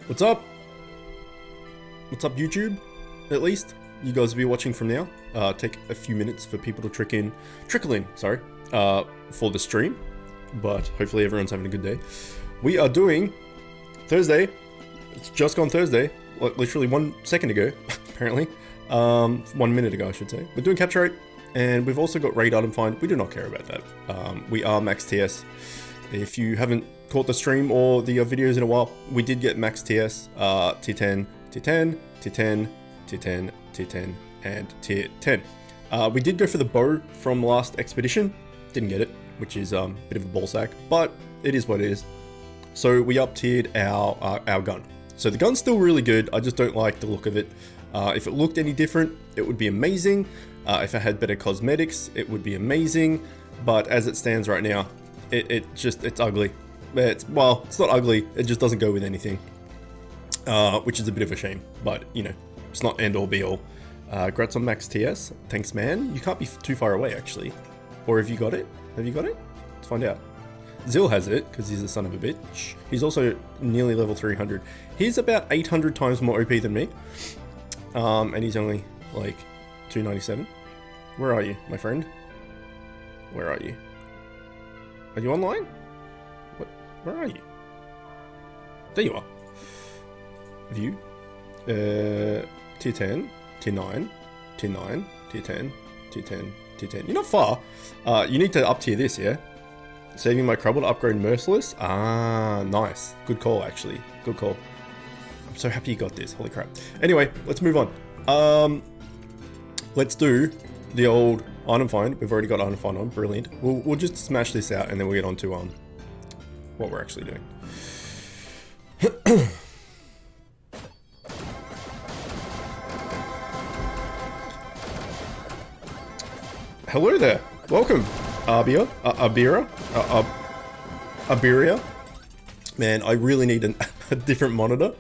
What's up? What's up, YouTube? At least you guys will be watching from now. Take a few minutes for people to trickle in, sorry, for the stream. But hopefully everyone's having a good day. We are doing Thursday. It's just gone Thursday, like literally 1 second ago, apparently. 1 minute ago, I should say. We're doing capture rate, and we've also got raid item find. We do not care about that. We are max TS. If you haven't caught the stream or the videos in a while, we did get max TS, tier 10, tier 10, tier 10, tier 10, tier 10, and tier 10. We did go for the bow from last expedition. Didn't get it, which is a bit of a ball sack, but it is what it is. So we up tiered our gun. So the gun's still really good. I just don't like the look of it. If it looked any different, it would be amazing. If it had better cosmetics, it would be amazing. But as it stands right now, it's ugly. It's not ugly. It just doesn't go with anything, which is a bit of a shame. But you know, it's not end all be all. Grats on max TS. Thanks, man. You can't be too far away, actually. Or have you got it? Have you got it? Let's find out. Zil has it because he's a son of a bitch. He's also nearly level 300. He's about 800 times more OP than me, and he's only like 297. Where are you, my friend? Where are you? Are you online? What? Where are you? There you are. View. Tier 10, tier 9, tier 9, tier 10, tier 10, tier 10. You're not far. You need to up tier this, yeah? Saving my crumble to upgrade Merciless. Ah, nice. Good call, actually. Good call. I'm so happy you got this. Holy crap. Anyway, let's move on. Let's do the old item find. We've already got item find on. Brilliant. We'll just smash this out and then we'll get on to what we're actually doing. Hello there. Welcome, Iberia. Man, I really need a different monitor.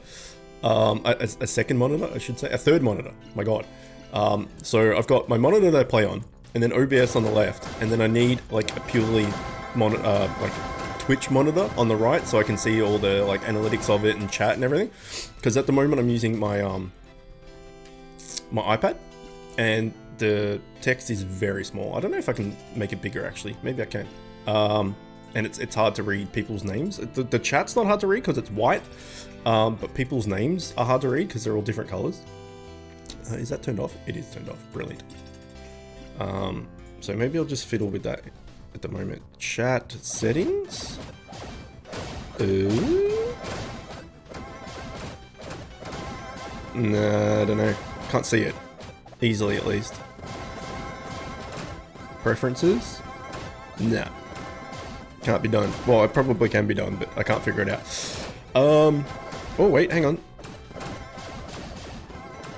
A second monitor, I should say. A third monitor. My God. So I've got my monitor that I play on, and then OBS on the left, and then I need like a purely like Twitch monitor on the right, so I can see all the like analytics of it and chat and everything. Because at the moment I'm using my my iPad, and the text is very small. I don't know if I can make it bigger, actually. Maybe I can. And it's hard to read people's names. The chat's not hard to read because it's white, but people's names are hard to read because they're all different colors. Is that turned off? It is turned off. Brilliant. So maybe I'll just fiddle with that at the moment. Chat settings. Nah, I don't know. Can't see it easily, at least. Preferences? Nah. Can't be done. Well, it probably can be done, but I can't figure it out. Oh, wait, hang on.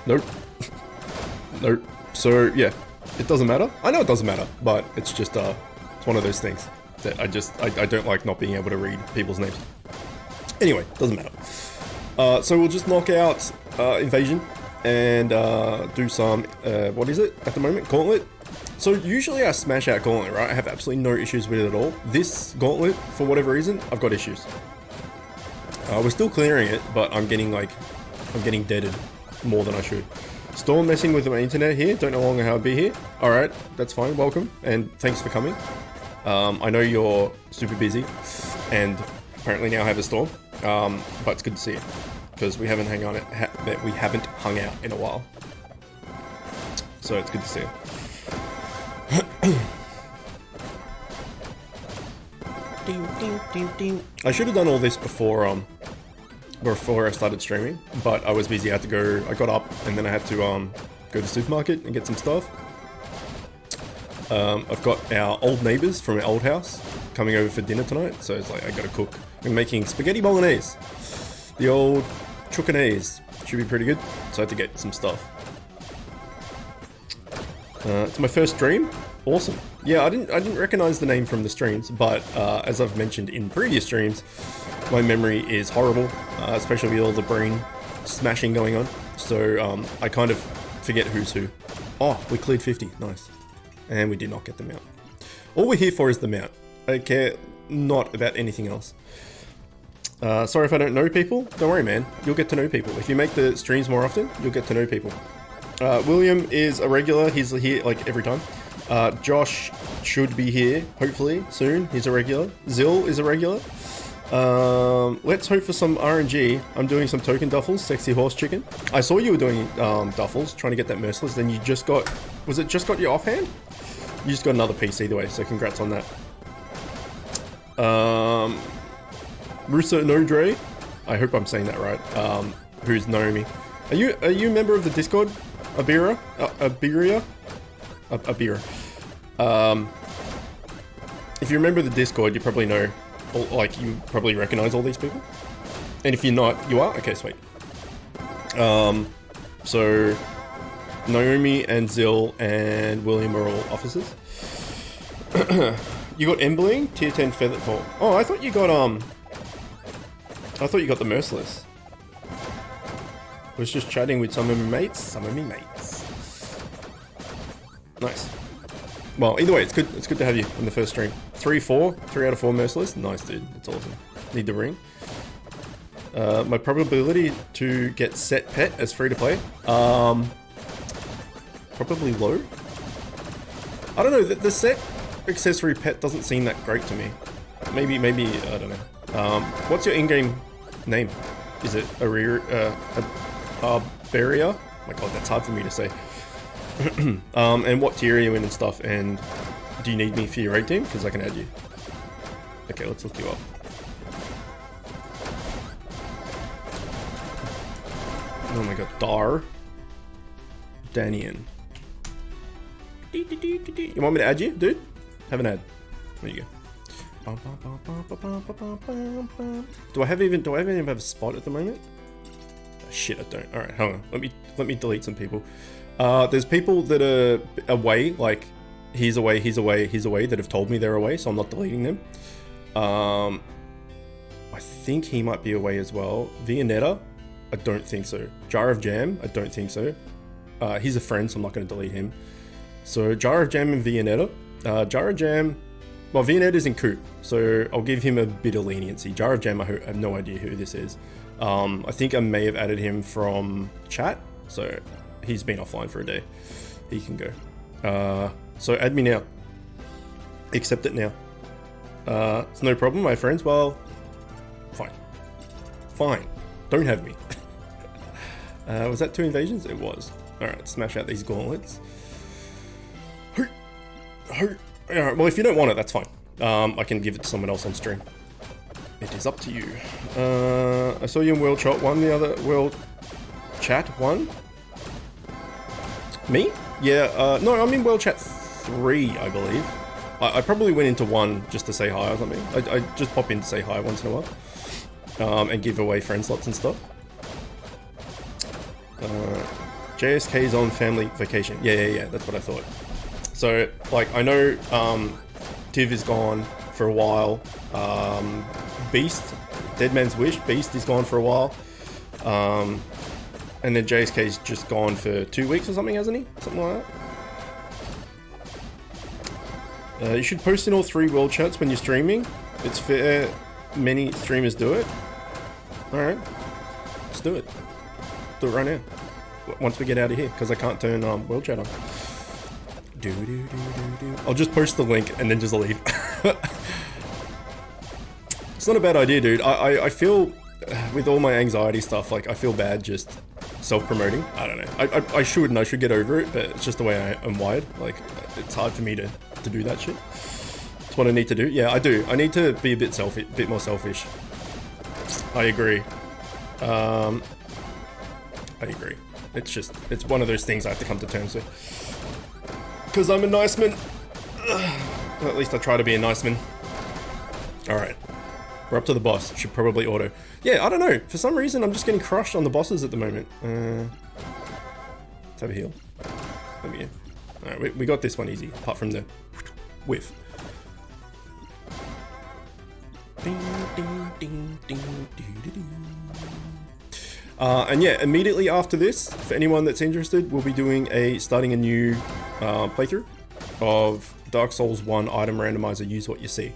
Nope. Nope. So, yeah. It doesn't matter. I know it doesn't matter, but it's just, it's one of those things that I don't like not being able to read people's names. Anyway, doesn't matter. So we'll just knock out, Invasion and, do some, what is it at the moment? Gauntlet? So usually I smash out Gauntlet, right? I have absolutely no issues with it at all. This Gauntlet, for whatever reason, I've got issues. We're still clearing it, but I'm getting deaded more than I should. Storm messing with my internet here. Don't know how long I'll be here. Alright, that's fine. Welcome, and thanks for coming. I know you're super busy, and apparently now have a storm, but it's good to see you, because we haven't hung out in a while. So it's good to see you. I should have done all this before I started streaming, but I was busy. I had to go. I got up and then I had to go to the supermarket and get some stuff. I've got our old neighbors from our old house coming over for dinner tonight, so it's like I gotta cook. I'm making spaghetti bolognese, the old Chookanaise. Should be pretty good. So I had to get some stuff. It's my first stream. Awesome. Yeah, I didn't recognize the name from the streams, but as I've mentioned in previous streams, my memory is horrible, especially with all the brain smashing going on. So I kind of forget who's who. Oh, we cleared 50. Nice. And we did not get the mount. All we're here for is the mount. I care not about anything else. Sorry if I don't know people. Don't worry, man. You'll get to know people. If you make the streams more often, you'll get to know people. William is a regular. He's here like every time. Josh should be here, hopefully, soon. He's a regular. Zill is a regular. Let's hope for some RNG. I'm doing some token duffels, sexy horse chicken. I saw you were doing duffels, trying to get that merciless. Then you just got, was it just got your offhand? You just got another piece either way, so congrats on that. Rusa No Dre, I hope I'm saying that right. Who's Naomi? Are you a member of the Discord? Abira? Abiria? Abira. If you remember the Discord, you probably know, like, you probably recognize all these people. And if you're not, you are? Okay, sweet. So, Naomi and Zill and William are all officers. You got Embling, tier 10 feather fall. Oh, I thought you got the merciless. I was just chatting with some of my mates. Nice. Well, either way, it's good to have you in the first stream. 3 out of 4 merciless. Nice, dude. That's awesome. Need the ring. My probability to get set pet as free to play. Probably low. I don't know. The set accessory pet doesn't seem that great to me. Maybe I don't know. What's your in-game name? Is it Beria? Oh my god, that's hard for me to say. And what tier are you in and stuff, and do you need me for your raid team? Because I can add you. Okay, let's look you up. Oh my god, Dar. Danian. You want me to add you, dude? Have an ad. There you go. Do I even have a spot at the moment? Oh, shit, I don't. Alright, hang on. Let me delete some people. There's people that are away, like he's away, that have told me they're away, so I'm not deleting them. I think he might be away as well. Vianetta, I don't think so. Jar of Jam, I don't think so. He's a friend, so I'm not going to delete him. So Jar of Jam and Vianetta. Jar of Jam, well, Vianetta's in Coop, so I'll give him a bit of leniency. Jar of Jam, I have no idea who this is. I think I may have added him from chat, so he's been offline for a day. He can go. So add me now. Accept it now. It's no problem, my friends. Well, fine. Fine. Don't have me. Was that 2 invasions? It was. Alright, smash out these gauntlets. Alright, well, if you don't want it, that's fine. I can give it to someone else on stream. It is up to you. I saw you in World Chat 1, the other World Chat 1. Me? Yeah, no, I'm in World Chat 3, I believe. I probably went into 1 just to say hi or something. I just pop in to say hi once in a while. And give away friend slots and stuff. JSK's on family vacation. Yeah, that's what I thought. So, like, I know Tiv is gone for a while. Beast, Dead Man's Wish, Beast is gone for a while. And then JSK's just gone for 2 weeks or something, hasn't he? Something like that. You should post in all 3 world chats when you're streaming. It's fair, many streamers do it. Alright, let's do it. Do it right now. Once we get out of here, because I can't turn world chat on. I'll just post the link and then just leave. It's not a bad idea, dude. I feel, with all my anxiety stuff, like, I feel bad just self-promoting. I don't know. I should get over it, but it's just the way I'm wired. Like, it's hard for me to do that shit. It's what I need to do. Yeah, I do. I need to be a bit more selfish. I agree. I agree. It's one of those things I have to come to terms with. Because I'm a nice man. Well, at least I try to be a nice man. Alright. We're up to the boss. Should probably auto. Yeah, I don't know. For some reason, I'm just getting crushed on the bosses at the moment. Let's have a heal. Over here. Alright, we got this one easy. Apart from the whiff. And yeah, immediately after this, for anyone that's interested, we'll be starting a new playthrough of Dark Souls 1 item randomizer, use what you see,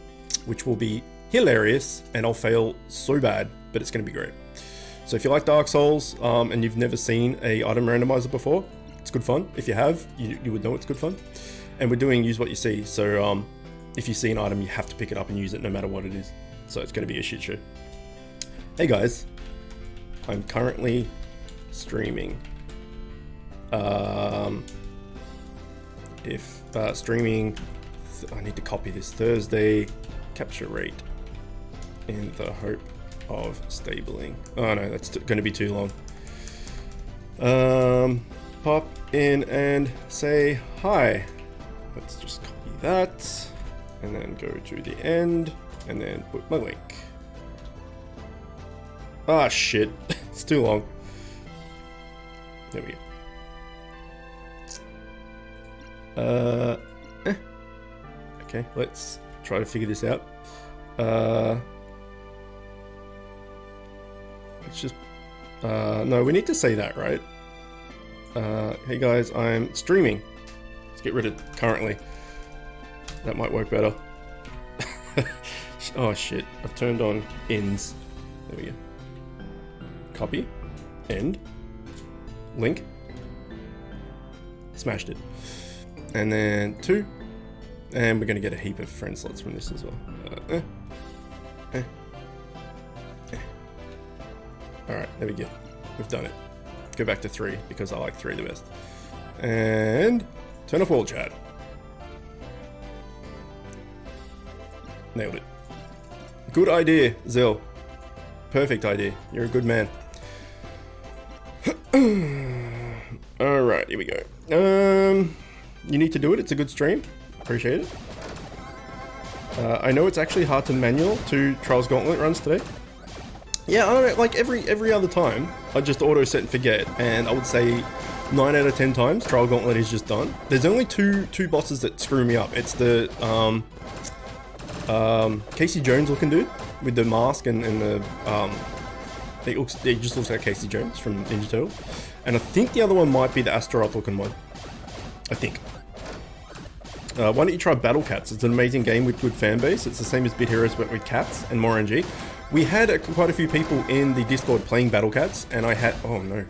which will be hilarious, and I'll fail so bad, but it's going to be great. So if you like Dark Souls and you've never seen a item randomizer before, it's good fun. If you have, you would know it's good fun. And we're doing use what you see. So if you see an item, you have to pick it up and use it no matter what it is. So it's going to be a shit show. Hey guys, I'm currently streaming. Streaming, I need to copy this Thursday, capture rate in the hope of stabling. Oh no, that's going to be too long. Pop in and say hi. Let's just copy that and then go to the end and then put my link. Ah shit, it's too long. There we go. Okay, let's try to figure this out. Let's just, no, we need to say that, right? Hey guys, I'm streaming. Let's get rid of currently. That might work better. Oh shit, I've turned on ends. There we go. Copy, end, link, smashed it. And then 2, and we're gonna get a heap of friend slots from this as well. Alright, there we go. We've done it. Go back to 3 because I like 3 the best. And turn off world chat. Nailed it. Good idea, Zil. Perfect idea. You're a good man. Alright, here we go. You need to do it. It's a good stream. Appreciate it. I know it's actually hard to manual 2 Trials Gauntlet runs today. Yeah, I don't know, like every other time, I just auto set and forget, and I would say 9 out of 10 times, Trial Gauntlet is just done. There's only two bosses that screw me up. It's the Casey Jones looking dude with the mask and the he just looks like Casey Jones from Ninja Turtles, and I think the other one might be the Astaroth looking one. I think. Why don't you try Battle Cats? It's an amazing game with good fan base. It's the same as Bit Heroes but with cats and more RNG. We had quite a few people in the Discord playing Battle Cats, and I had, oh no,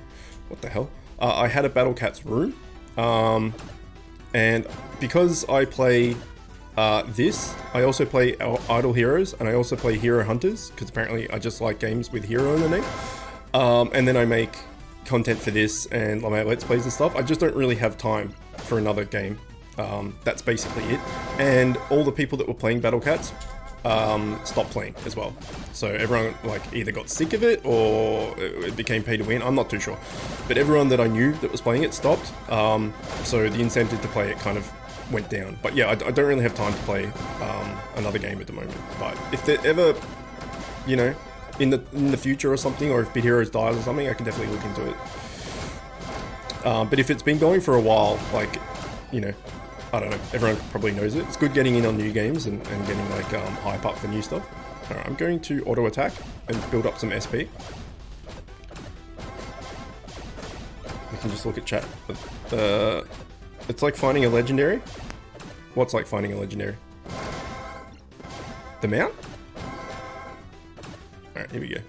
what the hell? I had a Battle Cats room, and because I play this, I also play Idle Heroes, and I also play Hero Hunters, because apparently I just like games with hero in the name. And then I make content for this and my Let's Plays and stuff. I just don't really have time for another game. That's basically it. And all the people that were playing Battle Cats stopped playing as well. So everyone like either got sick of it or it became pay to win. I'm not too sure. But everyone that I knew that was playing it stopped. So the incentive to play it kind of went down. But yeah, I don't really have time to play another game at the moment. But if there ever, you know, in the future or something, or if Bit Heroes dies or something, I can definitely look into it. But if it's been going for a while, like, you know, I don't know, everyone probably knows it. It's good getting in on new games and getting like hype up for new stuff. Alright, I'm going to auto attack and build up some SP. We can just look at chat. It's like finding a legendary. What's like finding a legendary? The mount? Alright, here we go.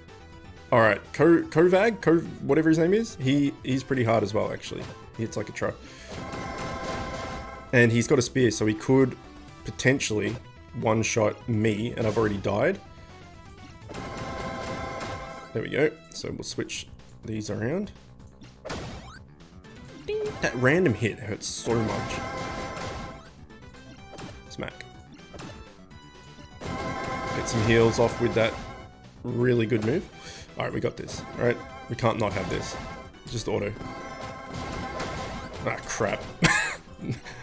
Alright, Kovag, whatever his name is, he's pretty hard as well actually. He hits like a truck. And he's got a spear, so he could potentially one-shot me, and I've already died. There we go. So we'll switch these around. Ding. That random hit hurts so much. Smack. Get some heals off with that really good move. Alright, we got this. Alright, we can't not have this. Just auto. Ah, crap.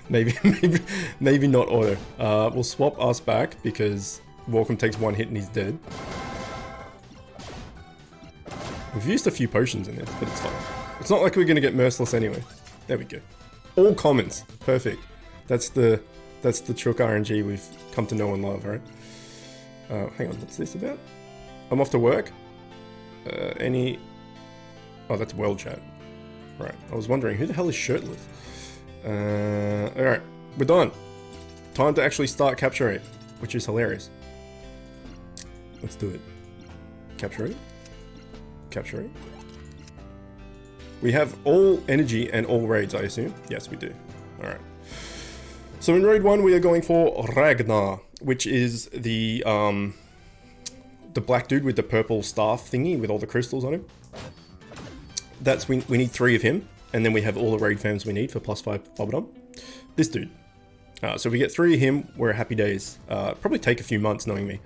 maybe not auto. We'll swap us back because Walkom takes 1 hit and he's dead. We've used a few potions in this, but it's fine. It's not like we're gonna get merciless anyway. There we go. All commons. Perfect. That's the Chook RNG we've come to know and love, right? Hang on, what's this about? I'm off to work. Oh, that's world chat. Right. I was wondering who the hell is shirtless. Alright, we're done. Time to actually start capture rate, which is hilarious. Let's do it. Capture it. Capture it. We have all energy and all raids, I assume. Yes, we do. Alright. So in raid 1, we are going for Ragnar, which is the black dude with the purple staff thingy with all the crystals on him. We need 3 of him, and then we have all the raid fams we need for +5 Bobodom. This dude. So if we get 3 of him, we're happy days. Probably take a few months knowing me.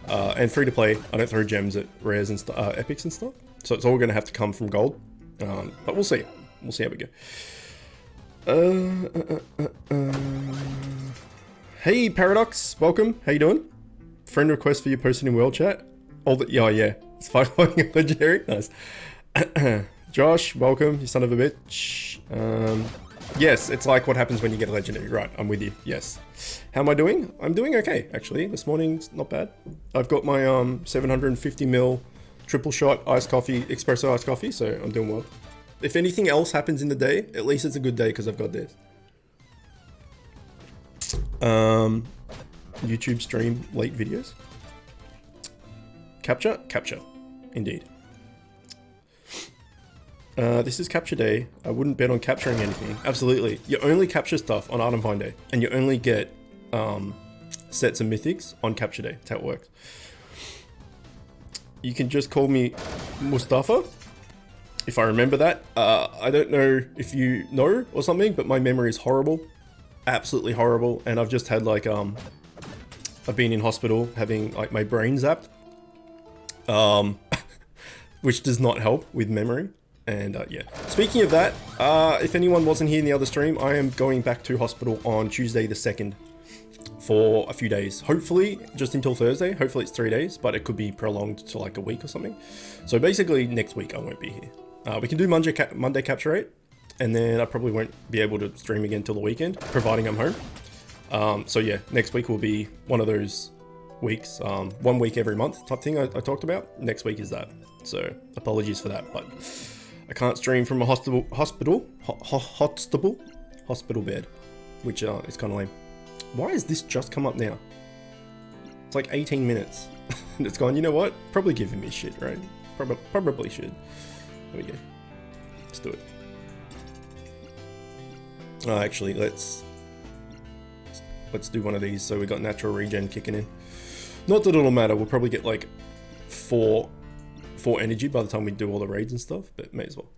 And free to play. I don't throw gems at rares and epics and stuff. So it's all going to have to come from gold. But we'll see. We'll see how we go. Hey Paradox, welcome. How you doing? Friend request for you posted in world chat. Yeah. It's fighting a legendary. Nice. Josh, welcome. You son of a bitch. Yes, it's like what happens when you get a legendary. Right, I'm with you. Yes. How am I doing? I'm doing okay, actually. This morning's not bad. I've got my 750ml triple shot iced coffee, espresso iced coffee, so I'm doing well. If anything else happens in the day, at least it's a good day because I've got this. YouTube stream late videos. Capture? Capture. Indeed. This is capture day. I wouldn't bet on capturing anything. Absolutely. You only capture stuff on Item Find Day. And you only get sets of mythics on capture day. That's how it works. You can just call me Mustafa. If I remember that. I don't know if you know or something, but my memory is horrible. Absolutely horrible. And I've just had like, I've been in hospital having like my brain zapped. Which does not help with memory. And yeah, speaking of that, if anyone wasn't here in the other stream, I am going back to hospital on Tuesday the 2nd for a few days. Hopefully just until Thursday. Hopefully it's 3 days, but it could be prolonged to like a week or something. So basically next week I won't be here. We can do Monday capture rate, and then I probably won't be able to stream again till the weekend, providing I'm home. So yeah, next week will be one of those weeks, 1 week every month type thing I talked about. Next week is that. So apologies for that, but I can't stream from a hospital bed, which is kind of lame. Why has this just come up now? It's like 18 minutes. And it's gone, you know what? Probably giving me shit, right? Probably should. There we go. Let's do it. Actually, let's do one of these so we got natural regen kicking in. Not that it'll matter. We'll probably get like 4 energy by the time we do all the raids and stuff, but may as well.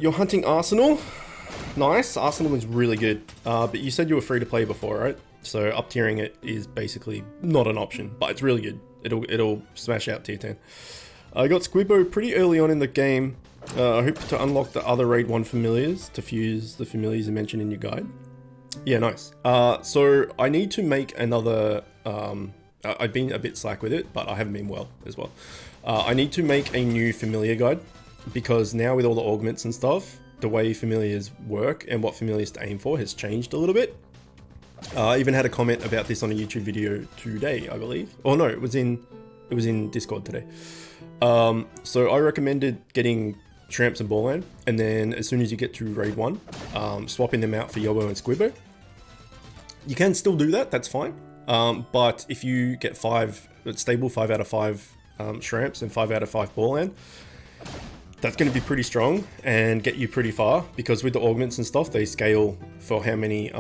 You're hunting Arsenal. Nice. Arsenal is really good. But you said you were free to play before, right? So up tiering it is basically not an option, but it's really good. It'll smash out tier 10. I got Squibbo pretty early on in the game. I hope to unlock the other raid 1 familiars to fuse the familiars you mentioned in your guide. Yeah, nice. So I need to make another. I've been a bit slack with it, but I haven't been well as well. I need to make a new familiar guide because now with all the augments and stuff, the way familiars work and what familiars to aim for has changed a little bit. I even had a comment about this on a YouTube video today, I believe. Oh no, it was in Discord today. So I recommended getting Tramps and Ballland, and then as soon as you get to raid 1, swapping them out for Yobo and Squibbo. You can still do that, that's fine. But if you get 5, it's stable 5 out of 5 Shramps and 5 out of 5 Ballland, that's going to be pretty strong and get you pretty far, because with the augments and stuff, they scale for how many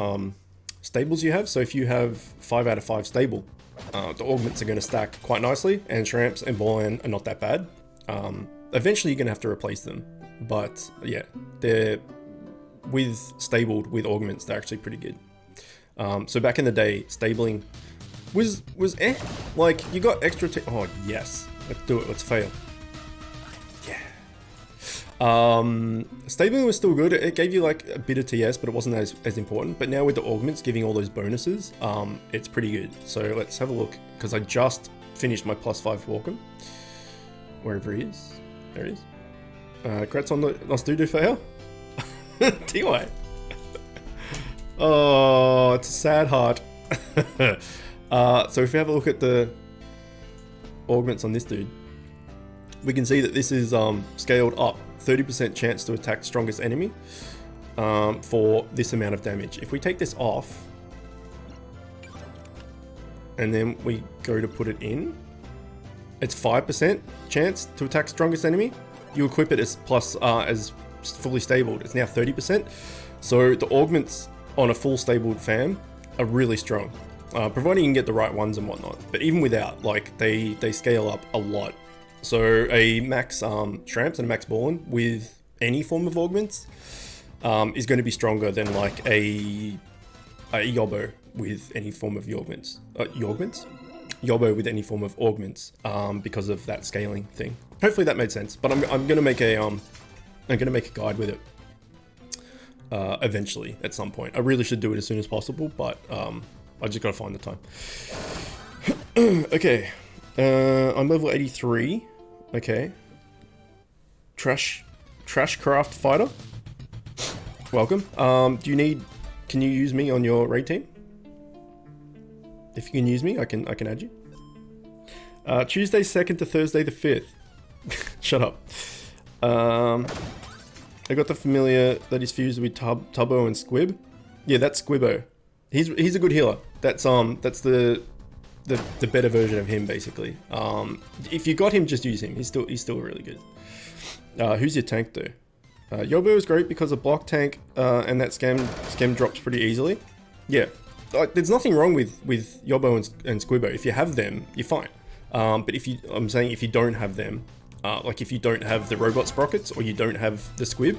stables you have. So if you have 5 out of 5 stable, the augments are going to stack quite nicely, and Shramps and Ballland are not that bad. Eventually you're going to have to replace them, but yeah, they're stabled with augments, they're actually pretty good. So back in the day, stabling was like you got extra oh yes, let's do it, let's fail. Yeah. Stabling was still good. It gave you like a bit of TS, but it wasn't as important. But now with the augments giving all those bonuses, it's pretty good. So let's have a look, because I just finished my +5 Walkom. Wherever he is. There he is. Congrats on the Nostudo fail. TY. Oh, it's a sad heart. So if we have a look at the augments on this dude, we can see that this is scaled up. 30% chance to attack strongest enemy for this amount of damage. If we take this off, and then we go to put it in, it's 5% chance to attack strongest enemy. You equip it as as fully stabled. It's now 30%. So the augments on a full stabled fam are really strong, providing you can get the right ones and whatnot. But even without, like, they scale up a lot. So a max Shramps and a max Ballin with any form of augments is going to be stronger than like a Yobbo with any form of augments. Yobbo with any form of augments, because of that scaling thing. Hopefully that made sense. But I'm gonna make a guide with it eventually at some point. I really should do it as soon as possible, but I just gotta find the time. Okay, I'm level 83. Okay, trash craft fighter. Welcome. Can you use me on your raid team? If you can use me, I can add you. Tuesday 2nd to Thursday the 5th. Shut up. I got the familiar that is fused with Tubbo and Squib. Yeah, that's Squibbo. He's a good healer. That's the better version of him, basically. If you got him, just use him. He's still really good. Who's your tank though? Yobbo is great because of block tank, and that scam drops pretty easily. Yeah, there's nothing wrong with Yobbo and Squibbo. If you have them, you're fine. But I'm saying if you don't have them, like if you don't have the robot sprockets or you don't have the Squib,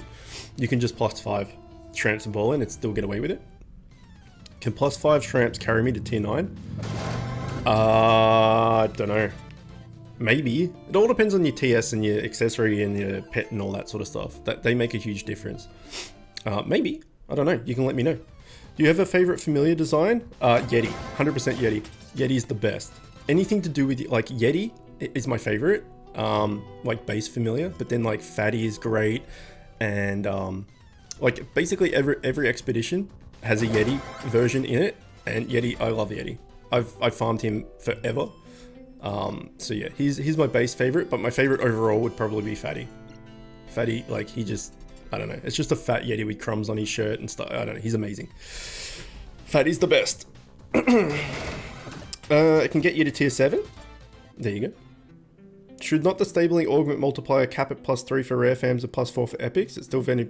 you can just +5 Shramps and Ballin and still get away with it. Can +5 Shramps carry me to tier 9? I don't know. Maybe. It all depends on your TS and your accessory and your pet and all that sort of stuff. They make a huge difference. Maybe. I don't know. You can let me know. Do you have a favorite familiar design? Yeti. 100% Yeti. Yeti's the best. Anything to do with, like, Yeti is my favorite. Like base familiar, but then like Fatty is great, and like basically every expedition has a Yeti version in it, and Yeti, I love Yeti. I've farmed him forever. So yeah, he's my base favorite, but my favorite overall would probably be Fatty. Fatty, like, he just, I don't know, it's just a fat Yeti with crumbs on his shirt and stuff. I don't know, he's amazing. Fatty's the best. It can get you to tier 7. There you go. Should not the stabling augment multiplier cap at +3 for rare fams and +4 for epics? It's still very...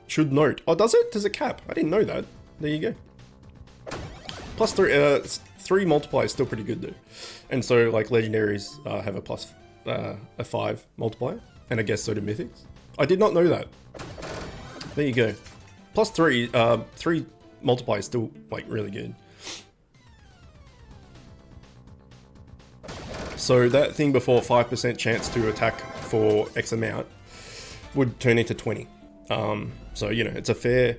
should note. Oh, does it? Does it cap? I didn't know that. There you go. +3... 3 multiplier is still pretty good though. And so, like, legendaries have a 5 multiplier. And I guess so do mythics. I did not know that. There you go. +3... 3 multiplier is still, like, really good. So that thing before, 5% chance to attack for X amount, would turn into 20. So, you know, it's a fair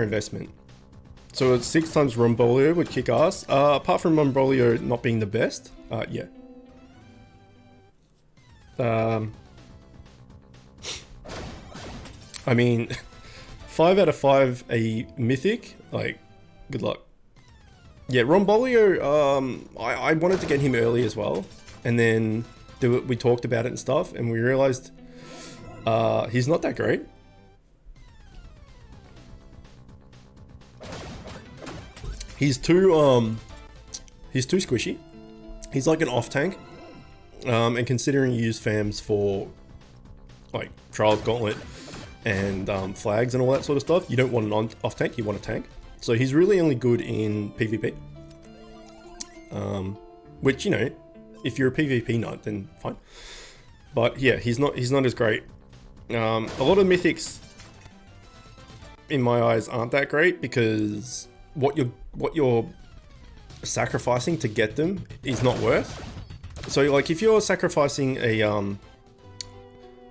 investment. So it's 6 times Rombolio would kick ass. Apart from Rombolio not being the best, yeah. I mean, 5 out of 5 a mythic, like, good luck. Yeah, Rombolio, I wanted to get him early as well, and then we talked about it and stuff, and we realized he's not that great. He's too squishy. He's like an off tank, and considering you use fams for like Trials Gauntlet and flags and all that sort of stuff, you don't want an off tank, you want a tank. So he's really only good in PvP. Which, you know, if you're a PvP nut, then fine. But yeah, he's not as great. A lot of mythics, in my eyes, aren't that great because what you're sacrificing to get them is not worth. So like if you're sacrificing a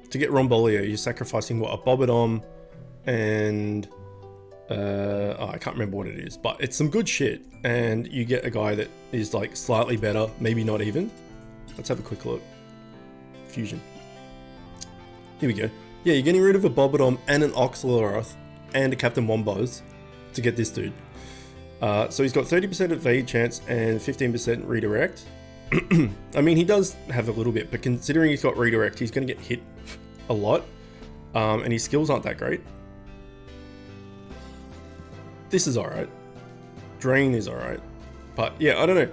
to get Rombolio, you're sacrificing what, a Bobodom and I can't remember what it is, but it's some good shit, and you get a guy that is like slightly better, maybe not even. Let's have a quick look. Fusion. Here we go. Yeah, you're getting rid of a Bobodom and an Oxloroth and a Captain Wombos to get this dude. So he's got 30% evade chance and 15% redirect. I mean, he does have a little bit, but considering he's got redirect, he's going to get hit a lot, and his skills aren't that great. This is alright. Drain is alright. But yeah, I don't know.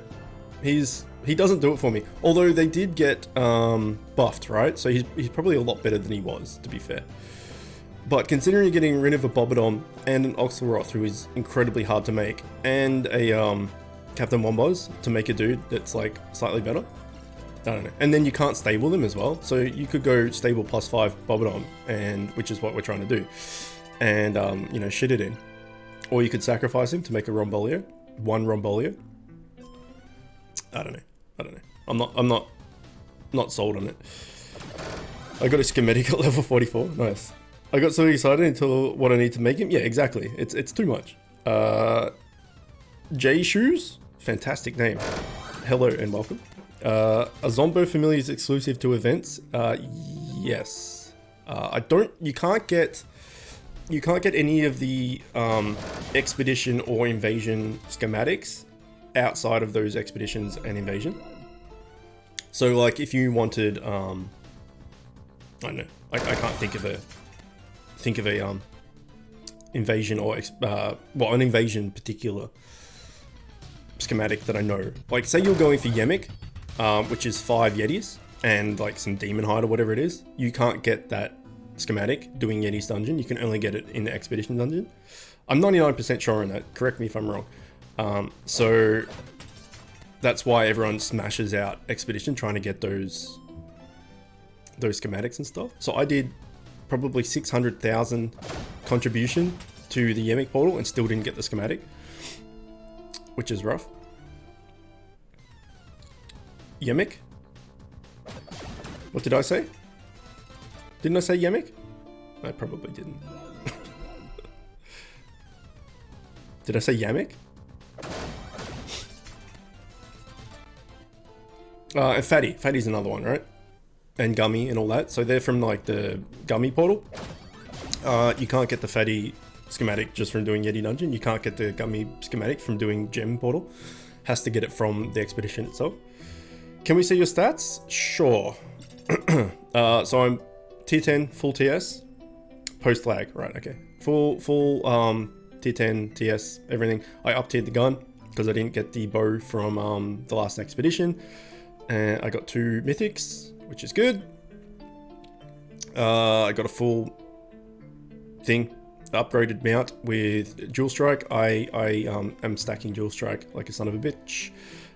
He doesn't do it for me. Although they did get buffed, right? So he's probably a lot better than he was, to be fair. But considering you're getting rid of a Bobodom and an Oxelroth, who is incredibly hard to make, and a Captain Womboz to make a dude that's like slightly better, I don't know. And then you can't stable them as well, so you could go stable +5 Bobodom, and which is what we're trying to do, and you know, shit it in. Or you could sacrifice him to make a Rombolio, one Rombolio. I don't know. I'm not sold on it. I got a schematic at level 44. Nice. I got so excited until what I need to make him. Yeah, exactly. It's too much. J Shoes, fantastic name. Hello and welcome. A Zombo familiar is exclusive to events. Yes. You can't get any of the expedition or invasion schematics outside of those expeditions and invasion. So like if you wanted I don't know, I can't think of a invasion or well, an invasion particular schematic that I know. Like say you're going for Yemic, which is 5 Yetis and like some demon hide or whatever it is. You can't get that schematic doing Yeti's dungeon. You can only get it in the expedition dungeon. I'm 99% sure on that. Correct me if I'm wrong. So that's why everyone smashes out expedition trying to get those schematics and stuff. So I did probably 600,000 contribution to the Yemic portal and still didn't get the schematic, which is rough. Yemic? What did I say? Didn't I say Yemic? I probably didn't. Did I say Yamic? And Fatty. Fatty's another one, right? And Gummy and all that. So they're from like the Gummy portal. You can't get the Fatty schematic just from doing Yeti Dungeon. You can't get the Gummy schematic from doing Gem portal. Has to get it from the expedition itself. Can we see your stats? Sure. So I'm tier 10 full TS. Post lag, right? Okay. Full tier 10 TS everything. I up-tiered the gun because I didn't get the bow from the last expedition. And I got 2 mythics, which is good. I got a full thing, upgraded mount with dual strike. I am stacking dual strike like a son of a bitch.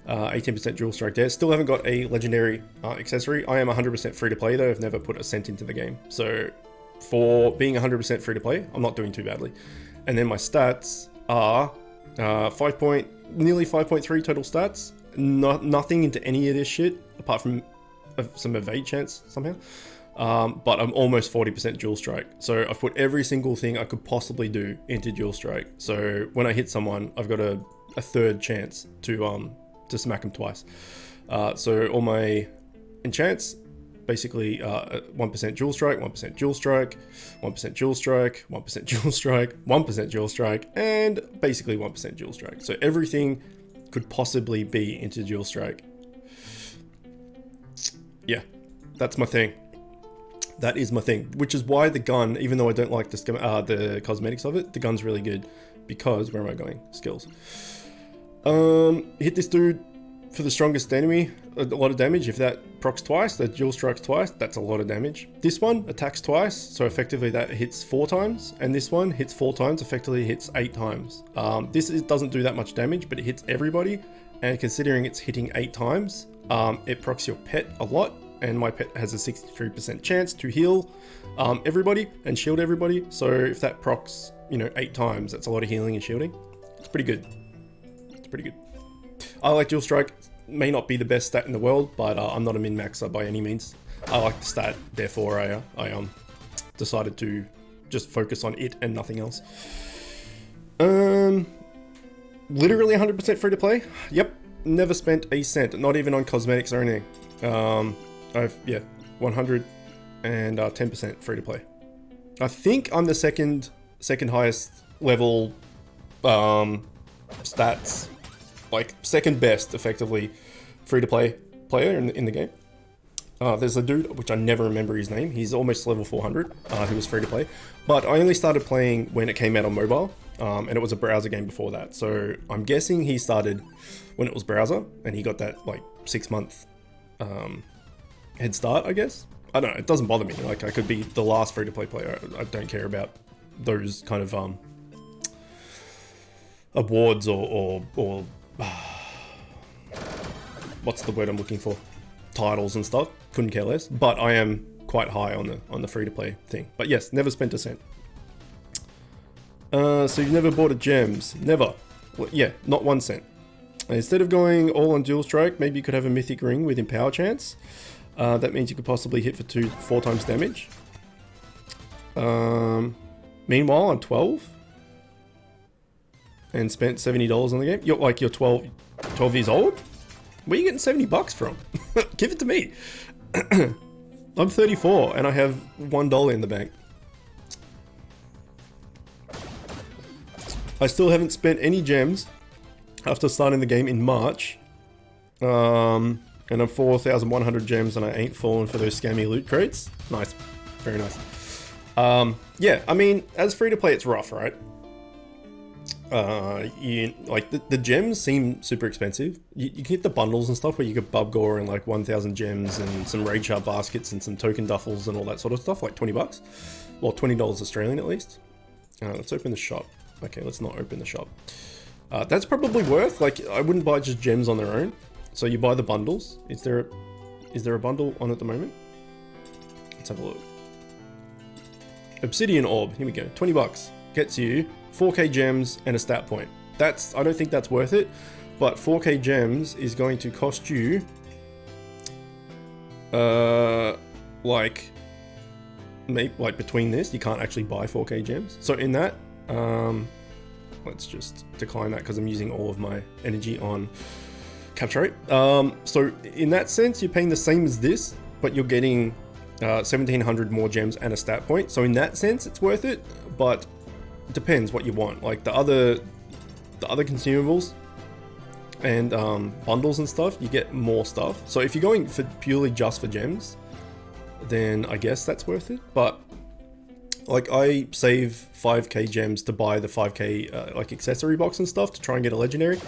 18% dual strike there. Still haven't got a legendary accessory. I am 100% free to play though. I've never put a cent into the game. So for being 100% free to play, I'm not doing too badly. And then my stats are nearly 5.3 total stats. Nothing into any of this shit apart from some evade chance somehow. But I'm almost 40% dual strike. So I've put every single thing I could possibly do into dual strike. So when I hit someone, I've got a third chance to smack them twice. So all my enchants, basically 1% dual strike, 1% dual strike, 1% dual strike, 1% dual strike, 1% dual strike, and basically 1% dual strike. So everything could possibly be into dual strike. Yeah, that's my thing. That is my thing, which is why the gun, even though I don't like the cosmetics of it, the gun's really good because, where am I going? Skills. Hit this dude for the strongest enemy, a lot of damage. If that procs twice, that dual strikes twice, that's a lot of damage. This one attacks twice, so effectively that hits 4 times, and this one hits 4 times, effectively hits 8 times. This doesn't do that much damage, but it hits everybody, and considering it's hitting 8 times, it procs your pet a lot, and my pet has a 63% chance to heal everybody and shield everybody. So if that procs, 8 times, that's a lot of healing and shielding. It's pretty good. It's pretty good. I like dual strike. May not be the best stat in the world, but I'm not a min-maxer by any means. I like the stat, therefore I decided to just focus on it and nothing else. Literally 100% free to play. Yep, never spent a cent, not even on cosmetics or anything. 110% free to play. I think I'm the second highest level stats, like second best effectively free to play player in the game. There's a dude which I never remember his name. He's almost level 400 who was free to play, but I only started playing when it came out on mobile, and it was a browser game before that. So I'm guessing he started when it was browser, and he got that like 6-month head start, I guess. I don't know, it doesn't bother me. Like, I could be the last free-to-play player. I don't care about those kind of awards or what's the word I'm looking for? Titles and stuff. Couldn't care less. But I am quite high on the free-to-play thing. But yes, never spent a cent. So you've never bought a gems? Never. Well, yeah, not 1 cent. Instead of going all on dual strike, maybe you could have a mythic ring with empower chance. That means you could possibly hit for 4 times damage. Meanwhile, I'm 12 and spent $70 on the game. You're 12 years old? Where are you getting 70 bucks from? Give it to me. I'm 34 and I have $1 in the bank. I still haven't spent any gems after starting the game in March. And I'm 4,100 gems and I ain't falling for those scammy loot crates. Nice. Very nice. Yeah, I mean, as free to play, it's rough, right? The gems seem super expensive. You can get the bundles and stuff where you get bub gore and like 1,000 gems and some raid shard baskets and some token duffels and all that sort of stuff, like 20 bucks. Well, $20 Australian at least. Let's open the shop. Okay, let's not open the shop. That's probably worth, like, I wouldn't buy just gems on their own. So you buy the bundles. Is there a bundle on at the moment? Let's have a look. Obsidian Orb, here we go, 20 bucks. Gets you 4k gems and a stat point. I don't think that's worth it, but 4k gems is going to cost you, like between this, you can't actually buy 4k gems. So in that, let's just decline that because I'm using all of my energy on capture rate. So in that sense, you're paying the same as this, but you're getting 1,700 more gems and a stat point. So in that sense, it's worth it, but it depends what you want. Like the other consumables and bundles and stuff, you get more stuff. So if you're going for purely just for gems, then I guess that's worth it. But like, I save 5k gems to buy the 5k like accessory box and stuff to try and get a legendary.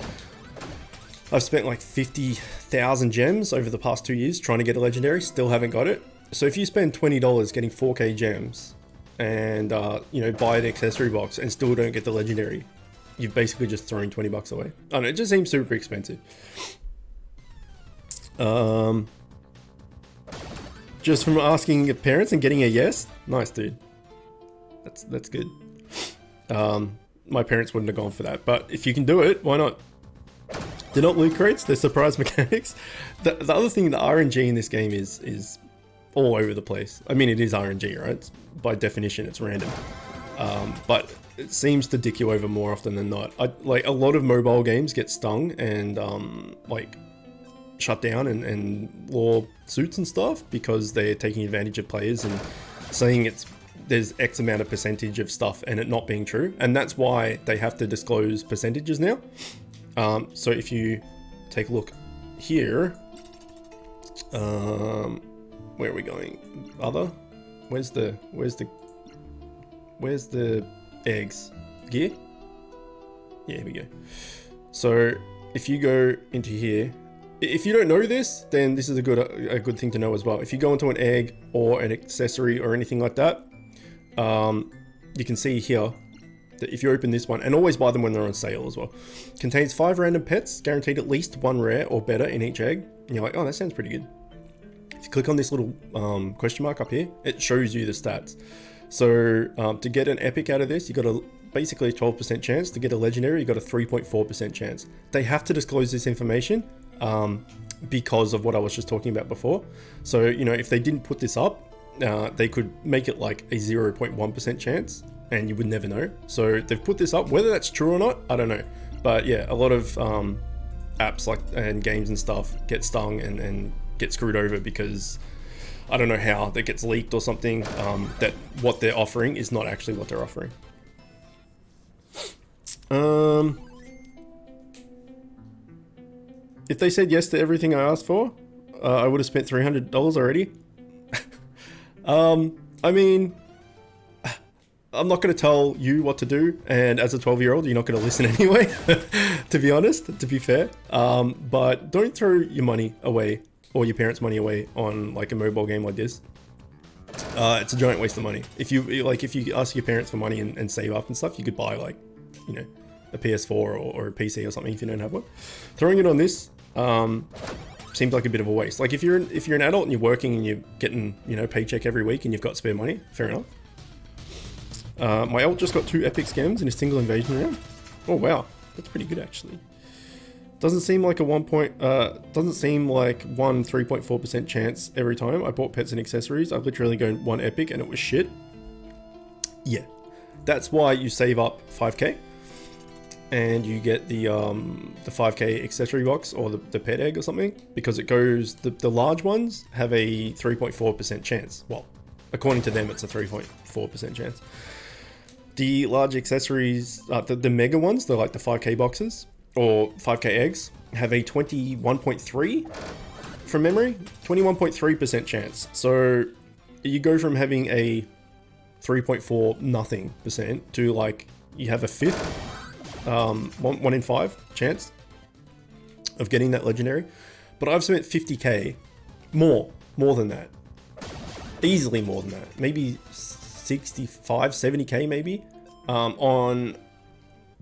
I've spent like 50,000 gems over the past 2 years trying to get a legendary, still haven't got it. So if you spend $20 getting 4k gems and buy the accessory box and still don't get the legendary, you've basically just thrown 20 bucks away. I don't know, it just seems super expensive. Just from asking your parents and getting a yes, nice dude. That's good. My parents wouldn't have gone for that, but if you can do it, why not? They're not loot crates, they're surprise mechanics. The other thing, the RNG in this game is all over the place. I mean, it is RNG, right? By definition, it's random. But it seems to dick you over more often than not. Like, a lot of mobile games get stung and like shut down and lawsuits and stuff because they're taking advantage of players and saying there's X amount of percentage of stuff and it not being true. And that's why they have to disclose percentages now. So if you take a look here, where are we going? Other? Where's the eggs? Gear? Yeah, here we go. So if you go into here, if you don't know this, then this is a good thing to know as well. If you go into an egg or an accessory or anything like that, you can see here that if you open this one, and always buy them when they're on sale as well, contains 5 random pets, guaranteed at least 1 rare or better in each egg. And you're like, oh, that sounds pretty good. If you click on this little question mark up here, it shows you the stats. So to get an epic out of this, you got basically a 12% chance. To get a legendary, you got a 3.4% chance. They have to disclose this information because of what I was just talking about before. So, if they didn't put this up, they could make it like a 0.1% chance and you would never know. So they've put this up. Whether that's true or not, I don't know. But yeah, a lot of apps and games and stuff get stung and get screwed over because I don't know how that gets leaked or something, that what they're offering is not actually what they're offering. If they said yes to everything I asked for, I would have spent $300 already. I mean, I'm not going to tell you what to do, and as a 12-year-old, you're not going to listen anyway, to be honest, to be fair. But don't throw your money away, or your parents' money away on like a mobile game like this. It's a giant waste of money. If you ask your parents for money and save up and stuff, you could buy like, you know, a PS4 or a PC or something if you don't have one. Throwing it on this seems like a bit of a waste. Like if you're an adult and you're working and you're getting, you know, paycheck every week and you've got spare money, fair enough. My ult just got 2 epic scams in a single invasion round. Oh wow, that's pretty good actually. Doesn't seem like a 3.4% chance every time. I bought pets and accessories. I've literally gone 1 epic and it was shit. Yeah, that's why you save up 5k and you get the 5k accessory box or the pet egg or something, because it goes, the large ones have a 3.4% chance. Well, according to them, it's a 3.4% chance. The large accessories, the mega ones, they're like the 5k boxes or 5k eggs, have a 21.3 from memory, 21.3% chance. So you go from having a 3.4 nothing percent to like you have a fifth, 1 in 5 chance of getting that legendary. But I've spent 50k, more than that, easily more than that, maybe 65, 70k maybe, on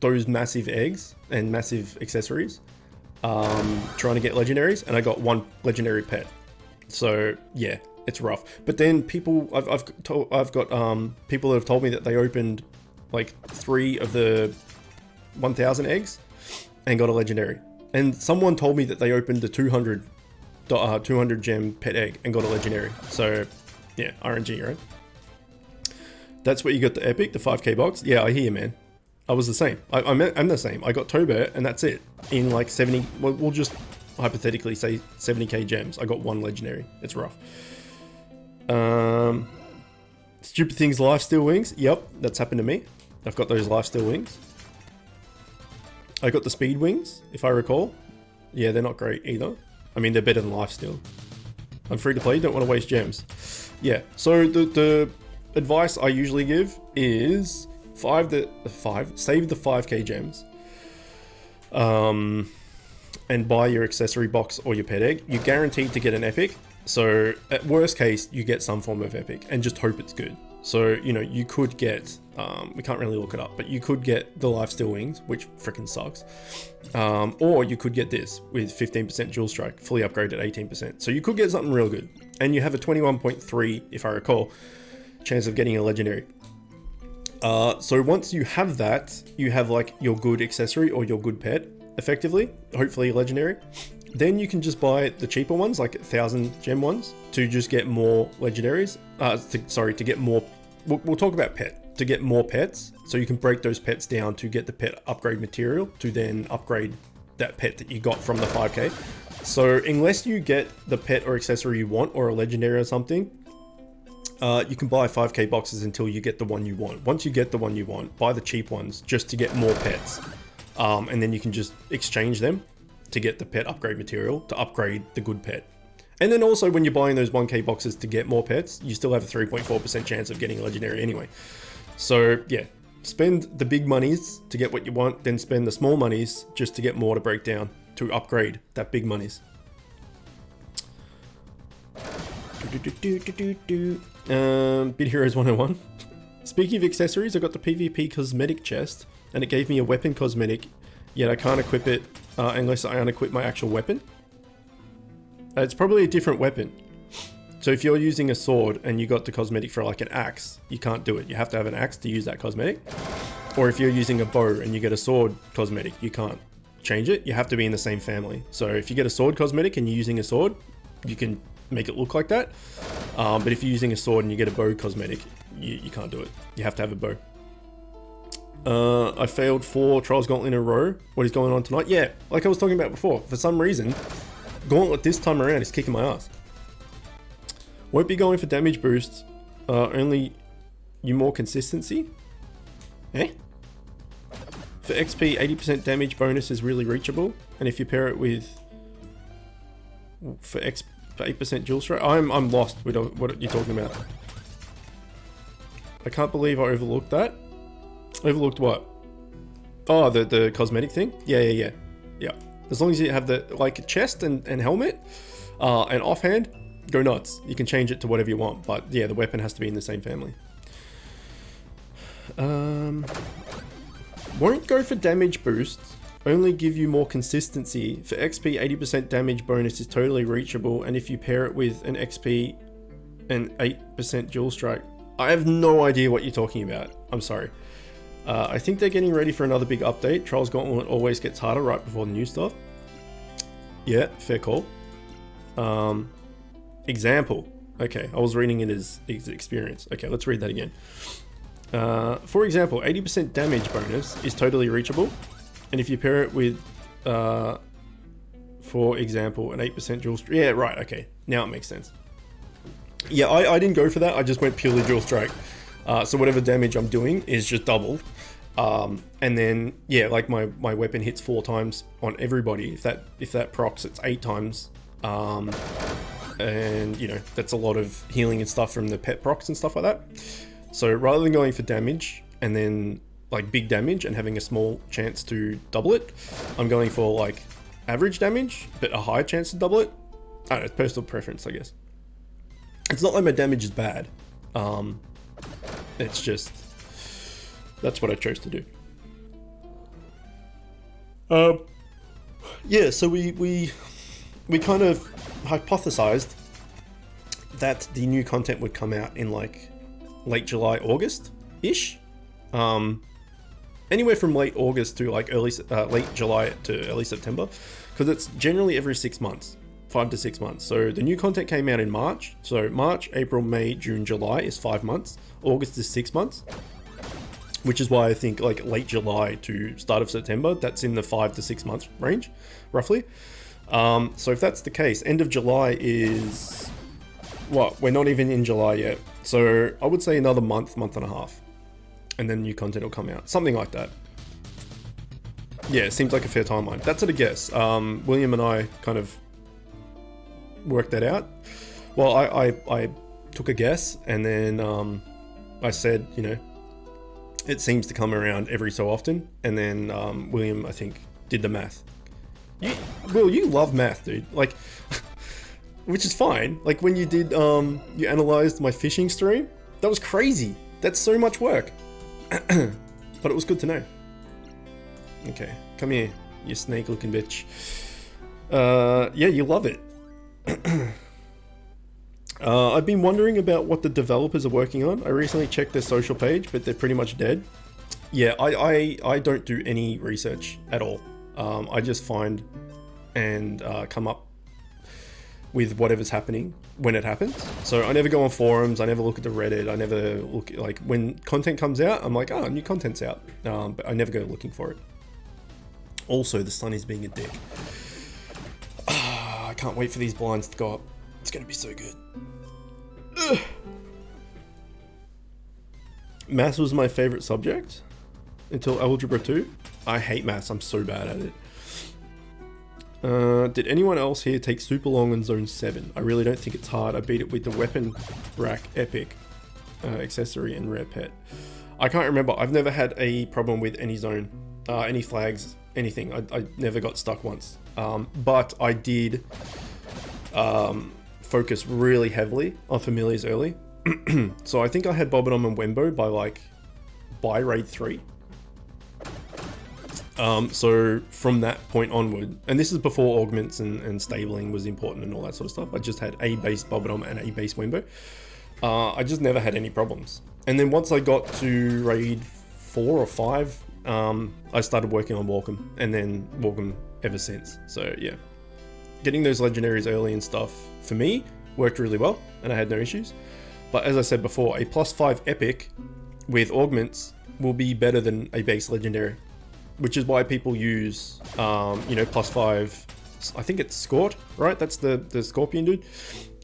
those massive eggs and massive accessories, trying to get legendaries, and I got 1 legendary pet. So yeah, it's rough. But then people, I've got people that have told me that they opened like 3 of the 1000 eggs and got a legendary, and someone told me that they opened the 200 gem pet egg and got a legendary. So yeah, RNG, right? That's what you got, the epic, the 5k box. Yeah, I hear you, man. I was the same. I'm the same. I got Tobert and that's it. In like 70, we'll just hypothetically say 70k gems. I got 1 legendary. It's rough. Stupid things, lifesteal wings. Yep, that's happened to me. I've got those lifesteal wings. I got the speed wings, if I recall. Yeah, they're not great either. I mean, they're better than lifesteal. I'm free to play, don't want to waste gems. Yeah, so the advice I usually give is save the 5k gems, and buy your accessory box or your pet egg. You're guaranteed to get an epic, so at worst case you get some form of epic and just hope it's good. So, you know, you could get, we can't really look it up, but you could get the lifesteal wings, which freaking sucks, or you could get this with 15% dual strike, fully upgraded at 18%. So you could get something real good, and you have a 21.3, if I recall, chance of getting a legendary. So once you have that, you have like your good accessory or your good pet, effectively, hopefully a legendary. Then you can just buy the cheaper ones, like 1000 gem ones, to just get more legendaries. To get more, we'll talk about pet, to get more pets. So you can break those pets down to get the pet upgrade material to then upgrade that pet that you got from the 5k. So unless you get the pet or accessory you want, or a legendary or something, you can buy 5k boxes until you get the one you want. Once you get the one you want, buy the cheap ones just to get more pets. And then you can just exchange them to get the pet upgrade material to upgrade the good pet. And then also when you're buying those 1k boxes to get more pets, you still have a 3.4% chance of getting a legendary anyway. So yeah, spend the big monies to get what you want, then spend the small monies just to get more to break down to upgrade that big monies. Bid Heroes 101. Speaking of accessories, I got the PvP cosmetic chest, and it gave me a weapon cosmetic, yet I can't equip it unless I unequip my actual weapon. It's probably a different weapon. So if you're using a sword and you got the cosmetic for like an axe, you can't do it. You have to have an axe to use that cosmetic. Or if you're using a bow and you get a sword cosmetic, you can't change it. You have to be in the same family. So if you get a sword cosmetic and you're using a sword, you can make it look like that. But if you're using a sword and you get a bow cosmetic, you can't do it. You have to have a bow. I failed 4 Trials Gauntlet in a row. What is going on tonight? Yeah, like I was talking about before, for some reason, Gauntlet this time around is kicking my ass. Won't be going for damage boosts, only you more consistency. Eh? For XP, 80% damage bonus is really reachable, and if you pair it with for 8% dual strike, I'm lost with what you're talking about. I can't believe I overlooked that. Overlooked what? Oh, the cosmetic thing? Yeah. As long as you have the, like, chest and helmet, and offhand, go nuts. You can change it to whatever you want, but yeah, the weapon has to be in the same family. Won't go for damage boosts, only give you more consistency. For XP, 80% damage bonus is totally reachable, and if you pair it with an XP and 8% dual strike. I have no idea what you're talking about. I'm sorry. I think they're getting ready for another big update. Trials Gauntlet always gets harder right before the new stuff. Yeah, fair call. Example. Okay, I was reading it as experience. Okay, let's read that again. For example, 80% damage bonus is totally reachable. And if you pair it with, for example, an 8% dual strike. Yeah, right, okay. Now it makes sense. Yeah, I didn't go for that. I just went purely dual strike. So whatever damage I'm doing is just doubled. And then, yeah, like my weapon hits 4 times on everybody. If that procs, it's 8 times. And, you know, that's a lot of healing and stuff from the pet procs and stuff like that. So rather than going for damage and then like big damage and having a small chance to double it, I'm going for like average damage, but a high chance to double it. I don't know, it's personal preference, I guess. It's not like my damage is bad. It's just, that's what I chose to do. Yeah, so we kind of hypothesized that the new content would come out in like late July, August-ish. Anywhere from late August to like late July to early September, because it's generally every 6 months. 5 to 6 months. So the new content came out in March. So March, April, May, June, July is 5 months. August is 6 months. Which is why I think like late July to start of September, that's in the 5 to 6 months range, roughly. So if that's the case, end of July is what? We're not even in July yet. So I would say another month and a half. And then new content will come out. Something like that. Yeah, it seems like a fair timeline. That's at a guess. William and I kind of worked that out. Well, I took a guess, and then I said, you know, it seems to come around every so often, and then William, I think, did the math. Will, you love math, dude. Like, which is fine. Like when you did, you analyzed my fishing stream. That was crazy. That's so much work. But it was good to know. Okay, come here, you snake-looking bitch. Yeah, you love it. I've been wondering about what the developers are working on. I recently checked their social page, but they're pretty much dead. Yeah, I don't do any research at all. I just find and come up with whatever's happening when it happens. So I never go on forums, I never look at the Reddit, I never look at, like, when content comes out, I'm like, oh, new content's out. But I never go looking for it. Also, the sun is being a dick. I can't wait for these blinds to go up. It's gonna be so good. Ugh. Maths was my favorite subject until Algebra 2. I hate maths, I'm so bad at it. Did anyone else here take super long on Zone 7? I really don't think it's hard. I beat it with the weapon rack epic accessory and rare pet. I can't remember. I've never had a problem with any zone, any flags, anything. I never got stuck once. But I did focus really heavily on familiars early. So I think I had Bobodom and Wembo by raid 3. So from that point onward, and this is before augments and stabling was important and all that sort of stuff, I just had a base Bobodom and a base Wembo. I just never had any problems. And then once I got to raid 4 or 5, I started working on Walkom, and then Walkom ever since. So yeah, getting those legendaries early and stuff for me worked really well, and I had no issues. But as I said before, a +5 epic with augments will be better than a base legendary, which is why people use, you know, +5. I think it's Scort, right? That's the Scorpion dude,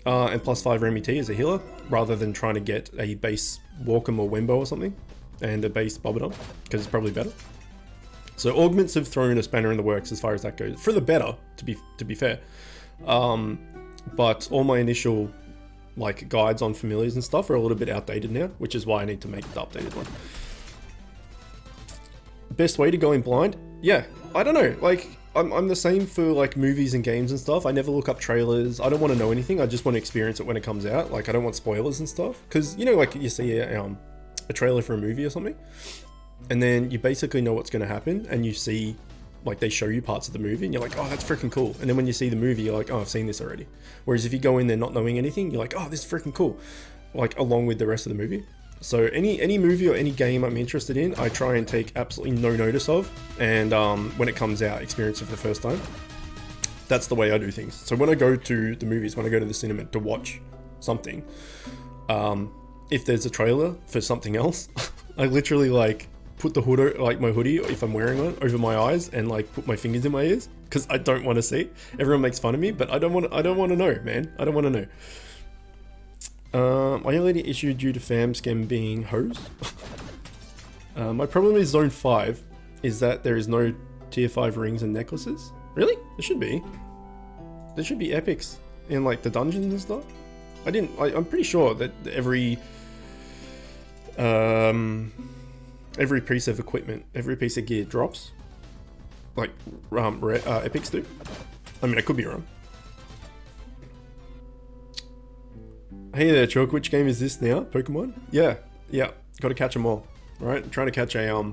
and +5 Remy T as a healer, rather than trying to get a base Walkom or Wembo or something, and a base Bobodom, because it's probably better. So augments have thrown a spanner in the works as far as that goes, for the better, to be fair. But all my initial like guides on familiars and stuff are a little bit outdated now, which is why I need to make the updated one. Best way to go in blind? Yeah, I don't know. Like, I'm the same for like movies and games and stuff. I never look up trailers. I don't want to know anything. I just want to experience it when it comes out. Like, I don't want spoilers and stuff. Because, you know, like you see a trailer for a movie or something, and then you basically know what's going to happen, and you see, like, they show you parts of the movie, and you're like, oh, that's freaking cool. And then when you see the movie, you're like, oh, I've seen this already. Whereas if you go in there not knowing anything, you're like, oh, this is freaking cool. Like, along with the rest of the movie. So any movie or any game I'm interested in, I try and take absolutely no notice of, and when it comes out, experience it for the first time. That's the way I do things. So when I go to the movies, when I go to the cinema to watch something, if there's a trailer for something else, I literally like put the hood, like my hoodie, if I'm wearing one, over my eyes, and like put my fingers in my ears, because I don't want to see. Everyone makes fun of me, but I don't want to know, man. I don't want to know. My only issue due to fam scam being hoes. My problem is Zone 5 is that there is no tier 5 rings and necklaces. Really? There should be. There should be epics in like the dungeons and stuff. I'm pretty sure that every piece of equipment, every piece of gear drops. Like epics do. I mean, I could be wrong. Hey there, Chook. Which game is this now? Pokemon? Yeah. Got to catch them all. Right? I'm trying to catch a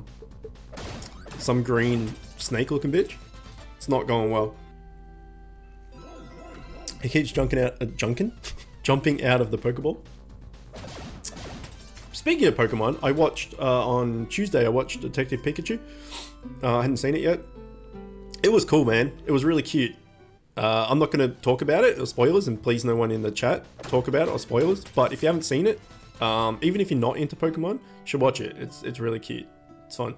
some green snake-looking bitch. It's not going well. He keeps jumping out of the Pokeball. Speaking of Pokemon, I watched on Tuesday. I watched Detective Pikachu. I hadn't seen it yet. It was cool, man. It was really cute. I'm not going to talk about it or spoilers, and please no one in the chat talk about it or spoilers. But if you haven't seen it, even if you're not into Pokemon, you should watch it. It's really cute. It's fun.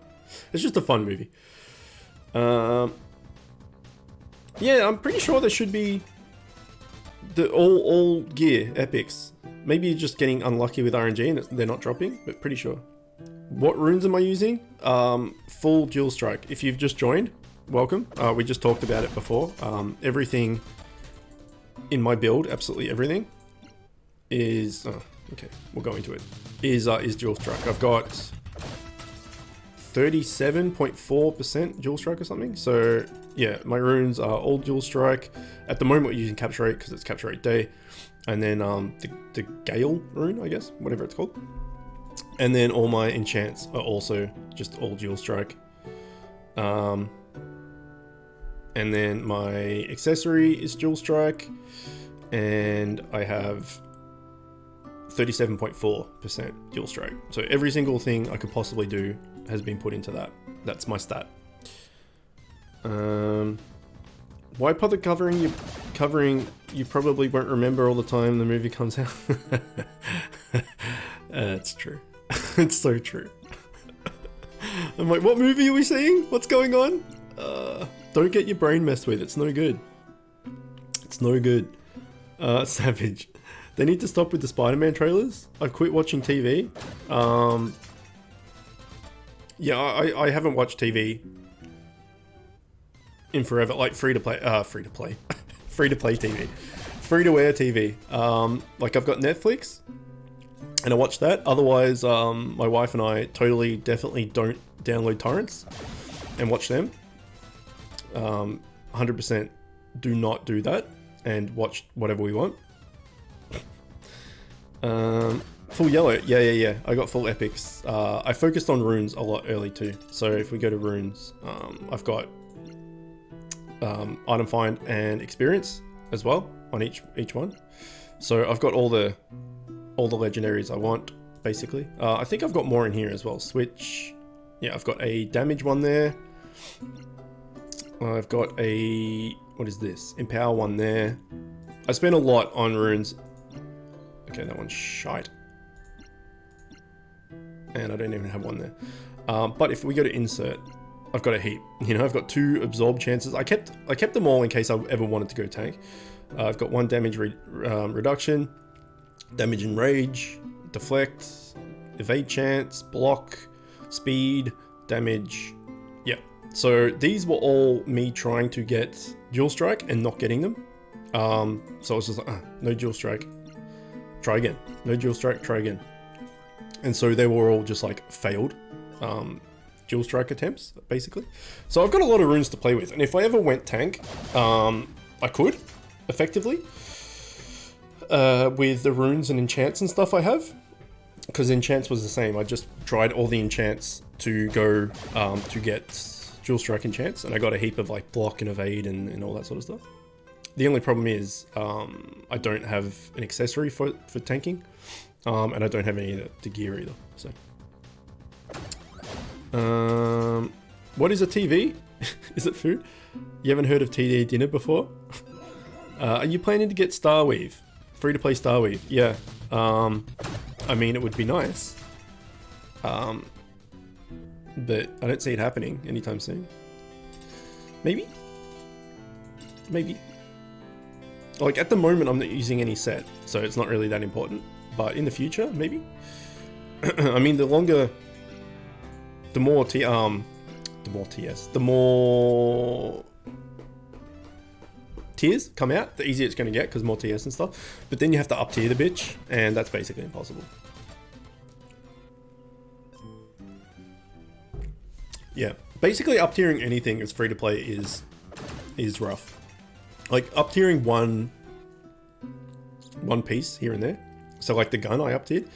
It's just a fun movie. Yeah, I'm pretty sure there should be the all gear epics. Maybe you're just getting unlucky with RNG and they're not dropping, but pretty sure. What runes am I using? Full dual strike. If you've just joined, welcome. We just talked about it before. Everything in my build, absolutely everything, is okay. We'll go into it. Is dual strike. I've got 37.4% dual strike or something. So yeah, my runes are all dual strike. At the moment, we're using capture rate because it's capture rate day, and then the Gale rune, I guess, whatever it's called. And then all my enchants are also just all dual strike. And then my accessory is dual strike, and I have 37.4% dual strike. So every single thing I could possibly do has been put into that. That's my stat. Why bother covering? You probably won't remember all the time the movie comes out. That's true. It's so true. I'm like, what movie are we seeing? What's going on? Don't get your brain messed with. It's no good. It's no good. Savage. They need to stop with the Spider-Man trailers. I've quit watching TV. Yeah, I haven't watched TV in forever. Like free to play TV. Free to air TV. Like I've got Netflix and I watch that. Otherwise, my wife and I definitely don't download torrents and watch them. 100% do not do that and watch whatever we want. Full yellow, yeah. I got full epics. I focused on runes a lot early too. So if we go to runes, I've got item find and experience as well on each one. So I've got all the legendaries I want basically. I think I've got more in here as well. Switch, yeah, I've got a damage one there. I've got a, what is this? Empower one there. I spent a lot on runes. Okay, that one's shite. And I don't even have one there. But if we go to insert, I've got a heap. You know, I've got 2 absorb chances. I kept them all in case I ever wanted to go tank. I've got 1 damage reduction, damage and rage, deflect, evade chance, block, speed, damage. Yeah. So these were all me trying to get dual strike and not getting them. So I was just like, no dual strike. try again. No dual strike, try again. And so they were all just like failed dual strike attempts, basically. So I've got a lot of runes to play with, and if I ever went tank, I could, effectively, with the runes and enchants and stuff I have, because enchants was the same. I just tried all the enchants to go to get dual strike enchants, and I got a heap of like block and evade and all that sort of stuff. The only problem is I don't have an accessory for tanking, and I don't have any of the gear either. So, what is a TV? Is it food? You haven't heard of TD dinner before? Are you planning to get Starweave? Free to play Starweave? Yeah. I mean, it would be nice. But I don't see it happening anytime soon. Maybe? Maybe. Like, at the moment, I'm not using any set, so it's not really that important. But in the future, maybe? I mean, the more tiers come out, the easier it's going to get, because more TS and stuff. But then you have to up tier the bitch, and that's basically impossible. Yeah, basically up tiering anything as free to play is rough. Like up tiering one piece here and there. So like the gun I up tiered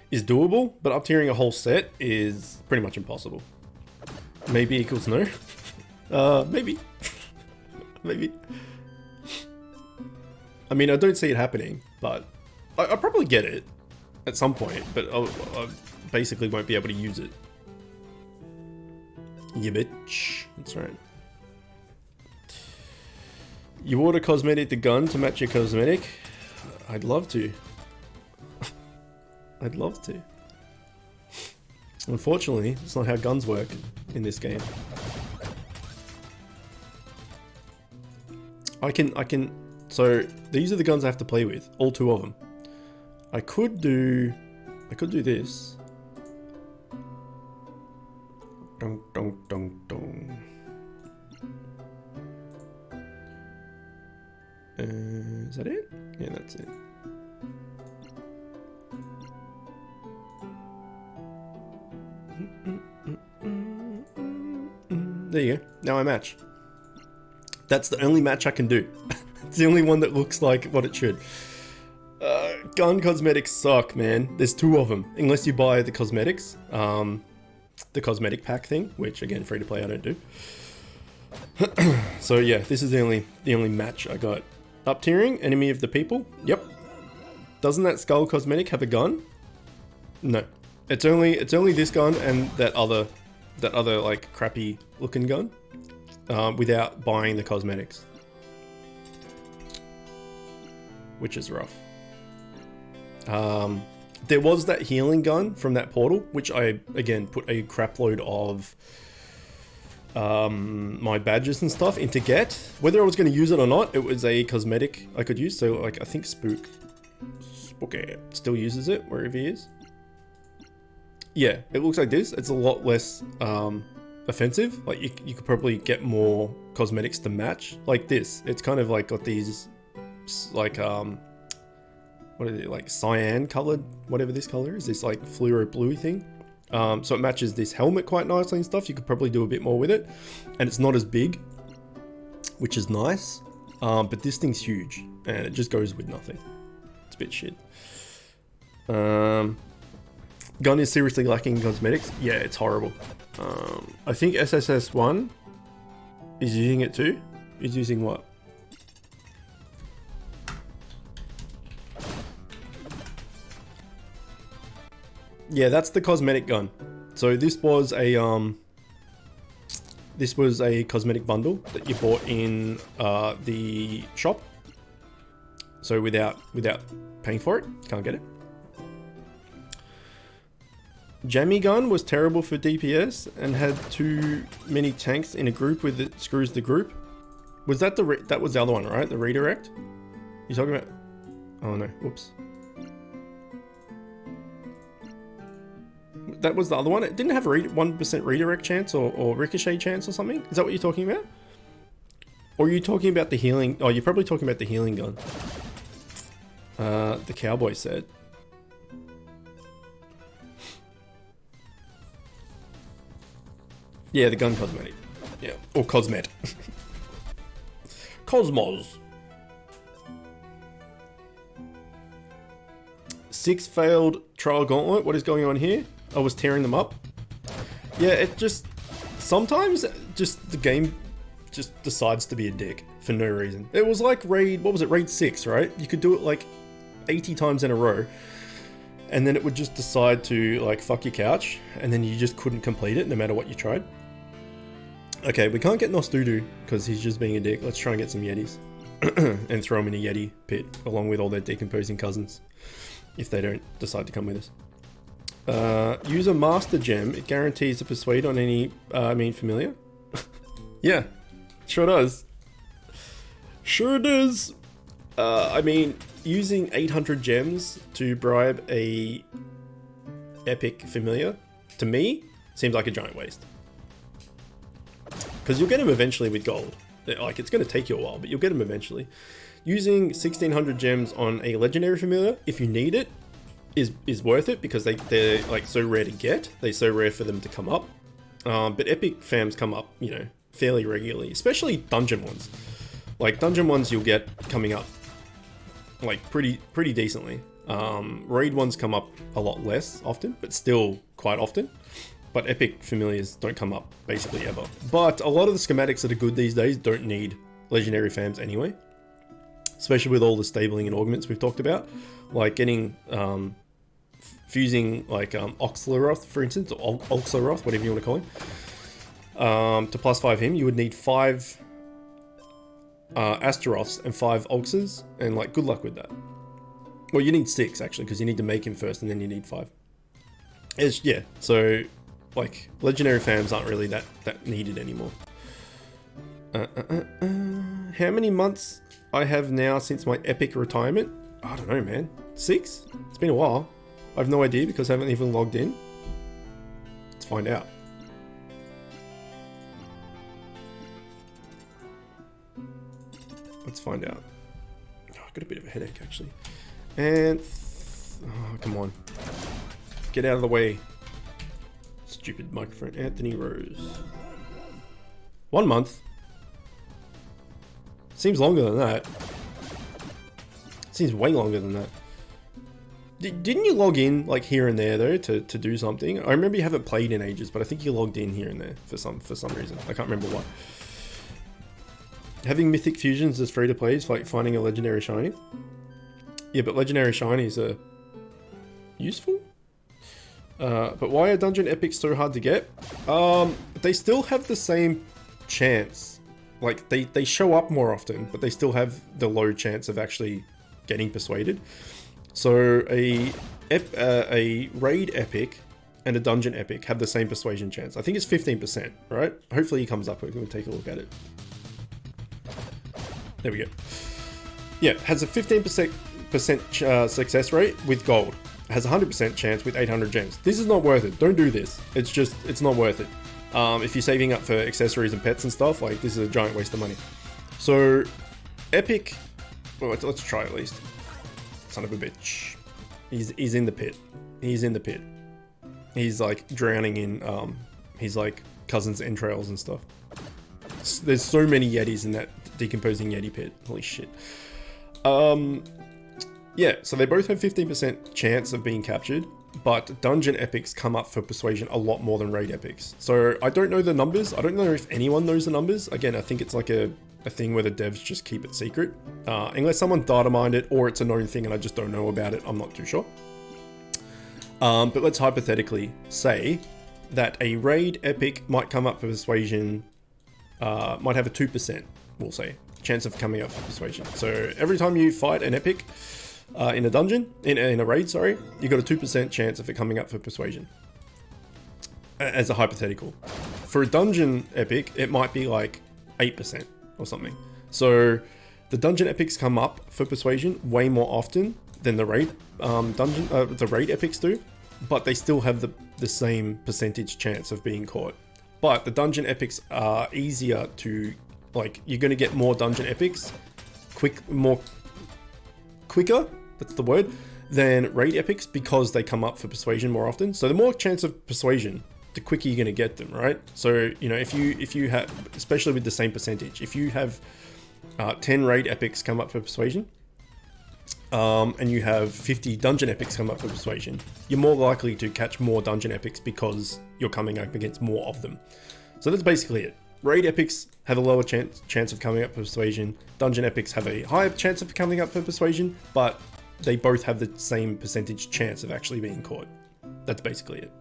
is doable, but up tiering a whole set is pretty much impossible. Maybe equals no. Maybe. Maybe. I mean, I don't see it happening, but I'll probably get it at some point, but I basically won't be able to use it. Yeah, bitch. That's right. You order cosmetic the gun to match your cosmetic? I'd love to. I'd love to. Unfortunately, it's not how guns work in this game. I can, so these are the guns I have to play with, all two of them. I could do this. Dong, dong, dong, dong. Is that it? Yeah, that's it. There you go. Now I match. That's the only match I can do. It's the only one that looks like what it should. Gun cosmetics suck, man. There's two of them. Unless you buy the cosmetics. The cosmetic pack thing, which again, free to play I don't do. So yeah, this is the only match I got. Up tiering, enemy of the people. Yep. Doesn't that skull cosmetic have a gun? No. It's only this gun and that other like crappy looking gun. Without buying the cosmetics. Which is rough. There was that healing gun from that portal, which I, again, put a crap load of my badges and stuff into get. Whether I was going to use it or not, it was a cosmetic I could use. So, like, I think Spooky still uses it wherever he is. Yeah, it looks like this. It's a lot less offensive. Like, you could probably get more cosmetics to match. Like this. It's kind of like got these, like, what is it, like cyan colored, whatever this color is, this like fluoro bluey thing. So it matches this helmet quite nicely and stuff. You could probably do a bit more with it. And it's not as big, which is nice. But this thing's huge and it just goes with nothing. It's a bit shit. Gun is seriously lacking in cosmetics. Yeah, it's horrible. I think SSS1 is using it too. Is using what? Yeah, that's the cosmetic gun. So this was a cosmetic bundle that you bought in the shop. So without paying for it, can't get it. Jammy gun was terrible for DPS and had too many tanks in a group with it screws the group. Was that that was the other one, right? The redirect? You talking about? Oh no, whoops. That was the other one. It didn't have a 1% redirect chance or ricochet chance or something. Is that what you're talking about? Or are you talking about the healing? Oh, you're probably talking about the healing gun. The cowboy said. Yeah, the gun cosmetic. Yeah, or cosmet. Cosmos. 6 failed trial gauntlet. What is going on here? I was tearing them up. Yeah, it just... Sometimes, just the game just decides to be a dick for no reason. It was like raid... What was it? Raid 6, right? You could do it like 80 times in a row. And then it would just decide to like fuck your couch. And then you just couldn't complete it no matter what you tried. Okay, we can't get Nostudu because he's just being a dick. Let's try and get some Yetis. And throw them in a Yeti pit along with all their decomposing cousins. If they don't decide to come with us. Use a master gem. It guarantees a persuade on any familiar. Yeah, sure does. Sure does. Using 800 gems to bribe a epic familiar, to me, seems like a giant waste. Because you'll get him eventually with gold. Like, it's going to take you a while, but you'll get him eventually. Using 1600 gems on a legendary familiar, if you need it, is worth it because they're like so rare to get. They're so rare for them to come up. But epic fams come up, you know, fairly regularly, especially dungeon ones. Like dungeon ones you'll get coming up like pretty decently. Raid ones come up a lot less often, but still quite often. But epic familiars don't come up basically ever. But a lot of the schematics that are good these days don't need legendary fams anyway. Especially with all the stabling and augments we've talked about. Like getting, fusing like Oxlaroth, for instance, or Oxlaroth, whatever you want to call him. To +5 him, you would need 5 Astaroths and 5 Oxes, and like good luck with that. Well, you need 6 actually, because you need to make him first and then you need 5. Yeah, so like legendary fams aren't really that needed anymore. How many months I have now since my epic retirement? I don't know, man. 6? It's been a while. I have no idea because I haven't even logged in. Let's find out. Let's find out. Oh, I've got a bit of a headache actually. And oh, come on. Get out of the way. Stupid microphone. Anthony Rose. 1 month. Seems longer than that. Seems way longer than that. Didn't you log in like here and there though to do something? I remember you haven't played in ages, but I think you logged in here and there for some reason. I can't remember why. Having mythic fusions as free to play is like finding a legendary shiny. Yeah, but legendary shinies are useful. But why are dungeon epics so hard to get? They still have the same chance. Like they show up more often, but they still have the low chance of actually getting persuaded. So a raid epic and a dungeon epic have the same persuasion chance. I think it's 15%, right? Hopefully he comes up. We're going to take a look at it. There we go. Yeah, has a 15% success rate with gold. Has a 100% chance with 800 gems. This is not worth it. Don't do this. It's not worth it. If you're saving up for accessories and pets and stuff, like this is a giant waste of money. So, epic. Well, let's try at least. Son of a bitch. He's in the pit. He's in the pit. He's like drowning in his like cousin's entrails and stuff. There's so many yetis in that decomposing yeti pit. Holy shit. Yeah, so they both have 15% chance of being captured, but dungeon epics come up for persuasion a lot more than raid epics. So I don't know the numbers. I don't know if anyone knows the numbers. Again, I think it's like a thing where the devs just keep it secret. Unless someone data mined it or it's a known thing and I just don't know about it, I'm not too sure. But let's hypothetically say that a raid epic might come up for persuasion, might have a 2%, we'll say, chance of coming up for persuasion. So every time you fight an epic, in a dungeon, in a raid, sorry, you got a 2% chance of it coming up for persuasion. As a hypothetical. For a dungeon epic, it might be like 8% or something. So the dungeon epics come up for persuasion way more often than the raid the raid epics do, but they still have the same percentage chance of being caught. But the dungeon epics are easier to, like, you're going to get more dungeon epics quicker. that's the word, than raid epics because they come up for persuasion more often. So the more chance of persuasion, the quicker you're going to get them, right? So, you know, if you have, especially with the same percentage, if you have 10 raid epics come up for persuasion, and you have 50 dungeon epics come up for persuasion, you're more likely to catch more dungeon epics because you're coming up against more of them. So that's basically it. Raid epics have a lower chance of coming up for persuasion. Dungeon epics have a higher chance of coming up for persuasion, but they both have the same percentage chance of actually being caught. That's basically it.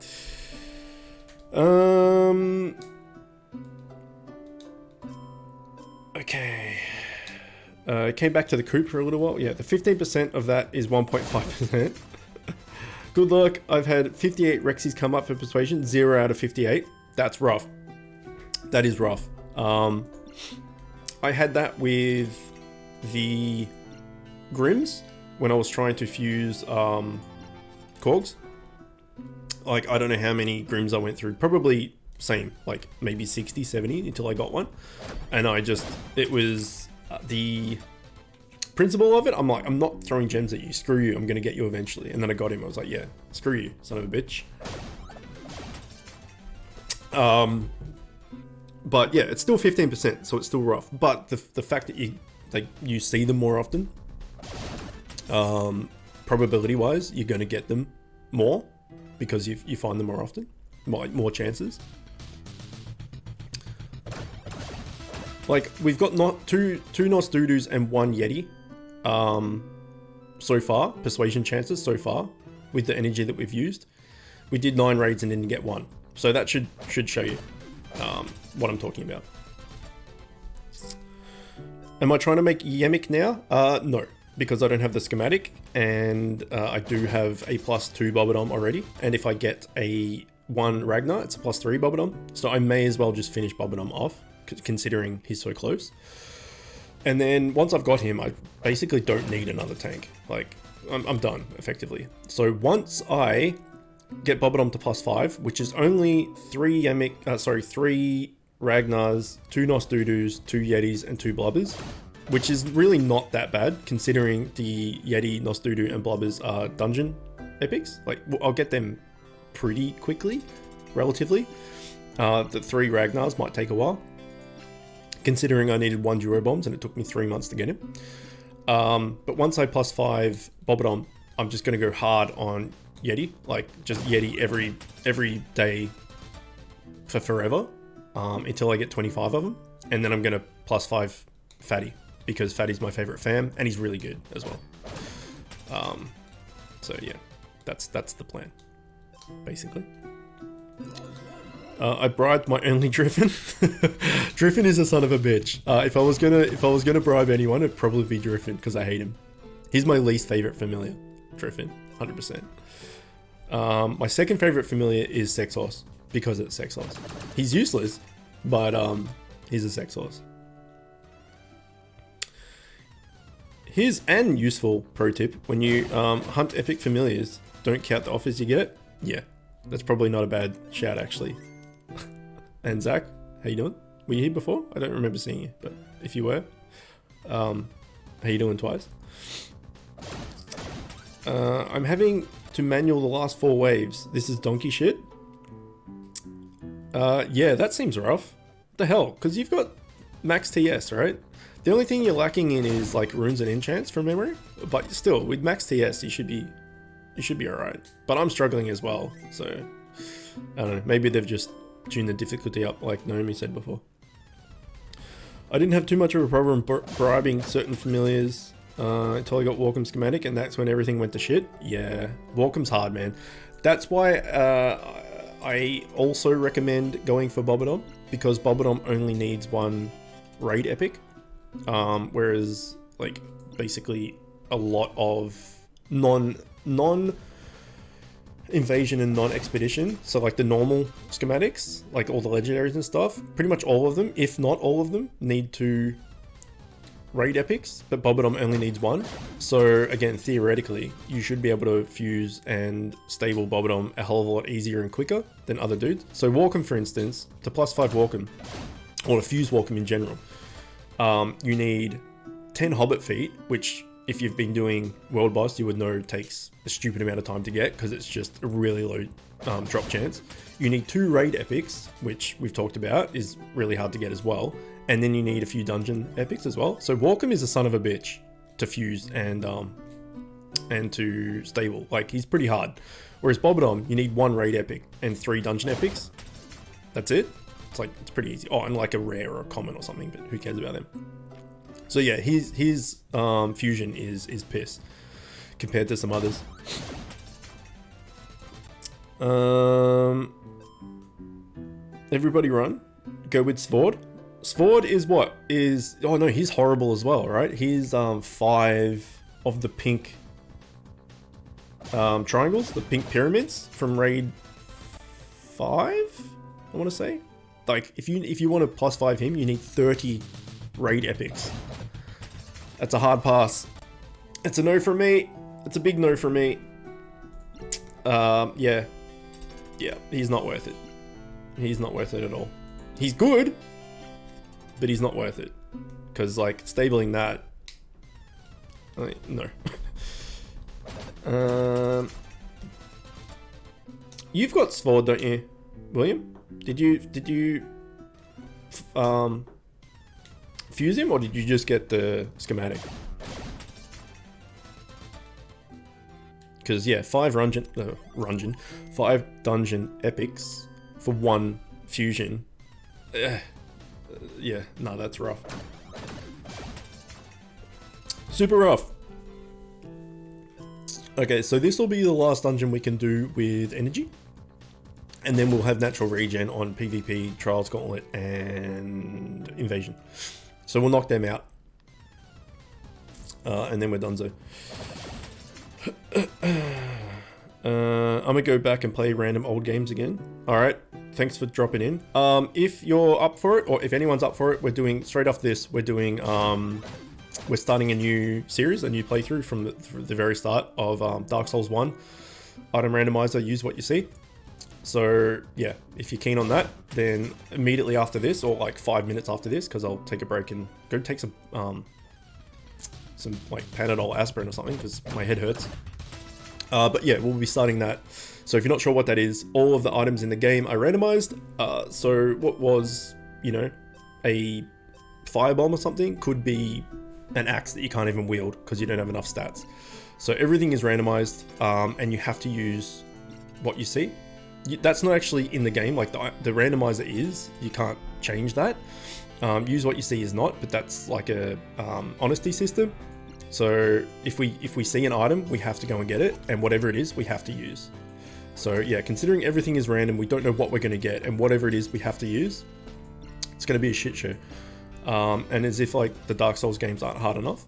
Okay. Came back to the coop for a little while. Yeah, the 15% of that is 1.5%. Good luck. I've had 58 Rexies come up for persuasion, 0 out of 58. That's rough. That is rough. I had that with the Grims when I was trying to fuse Korgs. Like, I don't know how many Grims I went through. Probably same, like maybe 60, 70 until I got one. And it was the principle of it. I'm like, I'm not throwing gems at you. Screw you. I'm going to get you eventually. And then I got him. I was like, yeah, screw you, son of a bitch. But yeah, it's still 15%, so it's still rough. But the fact that you see them more often, probability-wise, you're going to get them more because you find them more often, more chances. Like, we've got two Nos Doodoo's and 1 Yeti so far, persuasion chances so far, with the energy that we've used. We did 9 raids and didn't get 1. So that should show you what I'm talking about. Am I trying to make Yemic now? No, because I don't have the schematic, and I do have a +2 Bobodom already. And if I get a 1 Ragnar, it's a +3 Bobodom. So I may as well just finish Bobodom off, considering he's so close. And then once I've got him, I basically don't need another tank. Like, I'm done, effectively. So once I get Bobodom to +5, which is only 3 Ragnars, 2 Nos Doodoo's, 2 Yetis, and 2 Blubbers, which is really not that bad, considering the Yeti, Nos Doodoo, and Blubbers are dungeon epics. Like, I'll get them pretty quickly, relatively. The 3 Ragnars might take a while, considering I needed 1 Duro Bombs and it took me 3 months to get him. But once I +5 Bobodom, I'm just going to go hard on Yeti, like just Yeti every day for forever, until I get 25 of them, and then I'm going to +5 Fatty, because Fatty's my favorite fam and he's really good as well. So yeah, that's the plan, basically. I bribed my only Driffin. Driffin is a son of a bitch. If I was gonna bribe anyone, it'd probably be Driffin, because I hate him. He's my least favorite familiar, Driffin, 100%. My second favorite familiar is Sex Horse, because it's Sex Horse. He's useless, but he's a Sex Horse. Here's an useful pro tip: when you hunt epic familiars, don't count the offers you get. Yeah, that's probably not a bad shout, actually. And Zach, how you doing? Were you here before? I don't remember seeing you, but if you were, how you doing twice? I'm having to manual the last 4 waves. This is donkey shit. Yeah, that seems rough. What the hell? Because you've got max TS, right? The only thing you're lacking in is like runes and enchants from memory, but still, with max TS, you should be alright. But I'm struggling as well, so I don't know. Maybe they've just tuned the difficulty up, like Naomi said before. I didn't have too much of a problem bribing certain familiars until I got Walkom schematic, and that's when everything went to shit. Yeah, Walkom's hard, man. That's why I also recommend going for Bobodom, because Bobodom only needs 1 raid epic, whereas like basically a lot of non invasion and non-expedition, so like the normal schematics, like all the legendaries and stuff, pretty much all of them, if not all of them, need 2 raid epics, but Bobodom only needs 1. So again, theoretically, you should be able to fuse and stable Bobodom a hell of a lot easier and quicker than other dudes. So Walkom, for instance, to +5 Walkom, or to fuse Walkom in general, you need 10 Hobbit feet, which if you've been doing World Boss, you would know it takes a stupid amount of time to get because it's just a really low drop chance. You need 2 raid epics, which we've talked about is really hard to get as well. And then you need a few dungeon epics as well. So Walkom is a son of a bitch to fuse and to stable. Like, he's pretty hard. Whereas Bobodom, you need 1 raid epic and 3 dungeon epics. That's it. It's like, it's pretty easy. Oh, and like a rare or a common or something, but who cares about them? So yeah, his fusion is piss compared to some others. Everybody run. Go with Svord. Svord is what? Oh no, he's horrible as well, right? He's 5 of the pink triangles, the pink pyramids from raid 5, I want to say. Like, if you want to +5 him, you need 30 raid epics. That's a hard pass. It's a no for me. It's a big no for me. Yeah, he's not worth it. He's not worth it at all. He's good, but he's not worth it. Because, like, stabling that, no. You've got Svord, don't you, William? Did you fuse him, or did you just get the schematic? Because yeah, 5 dungeon epics for 1 fusion. Yeah, no, that's rough. Super rough. Okay, so this will be the last dungeon we can do with energy. And then we'll have natural regen on PvP, Trials, Gauntlet, and Invasion. So we'll knock them out. And then we're donezo. I'm gonna go back and play random old games again. Alright, thanks for dropping in. If you're up for it, or if anyone's up for it, we're doing, straight off this, we're doing, we're starting a new series, a new playthrough from the very start of Dark Souls 1. Item randomizer, use what you see. So yeah, if you're keen on that, then immediately after this, or like 5 minutes after this, because I'll take a break and go take some like Panadol aspirin or something, because my head hurts. But yeah, we'll be starting that. So if you're not sure what that is, all of the items in the game are randomized. So what was, you know, a firebomb or something could be an axe that you can't even wield because you don't have enough stats. So everything is randomized, and you have to use what you see. That's not actually in the game, like the randomizer is, you can't change that. Use what you see is not, but that's like a honesty system. So if we see an item, we have to go and get it, and whatever it is, we have to use. So yeah, considering everything is random, we don't know what we're going to get, and whatever it is we have to use, it's going to be a shit show. And as if like the Dark Souls games aren't hard enough.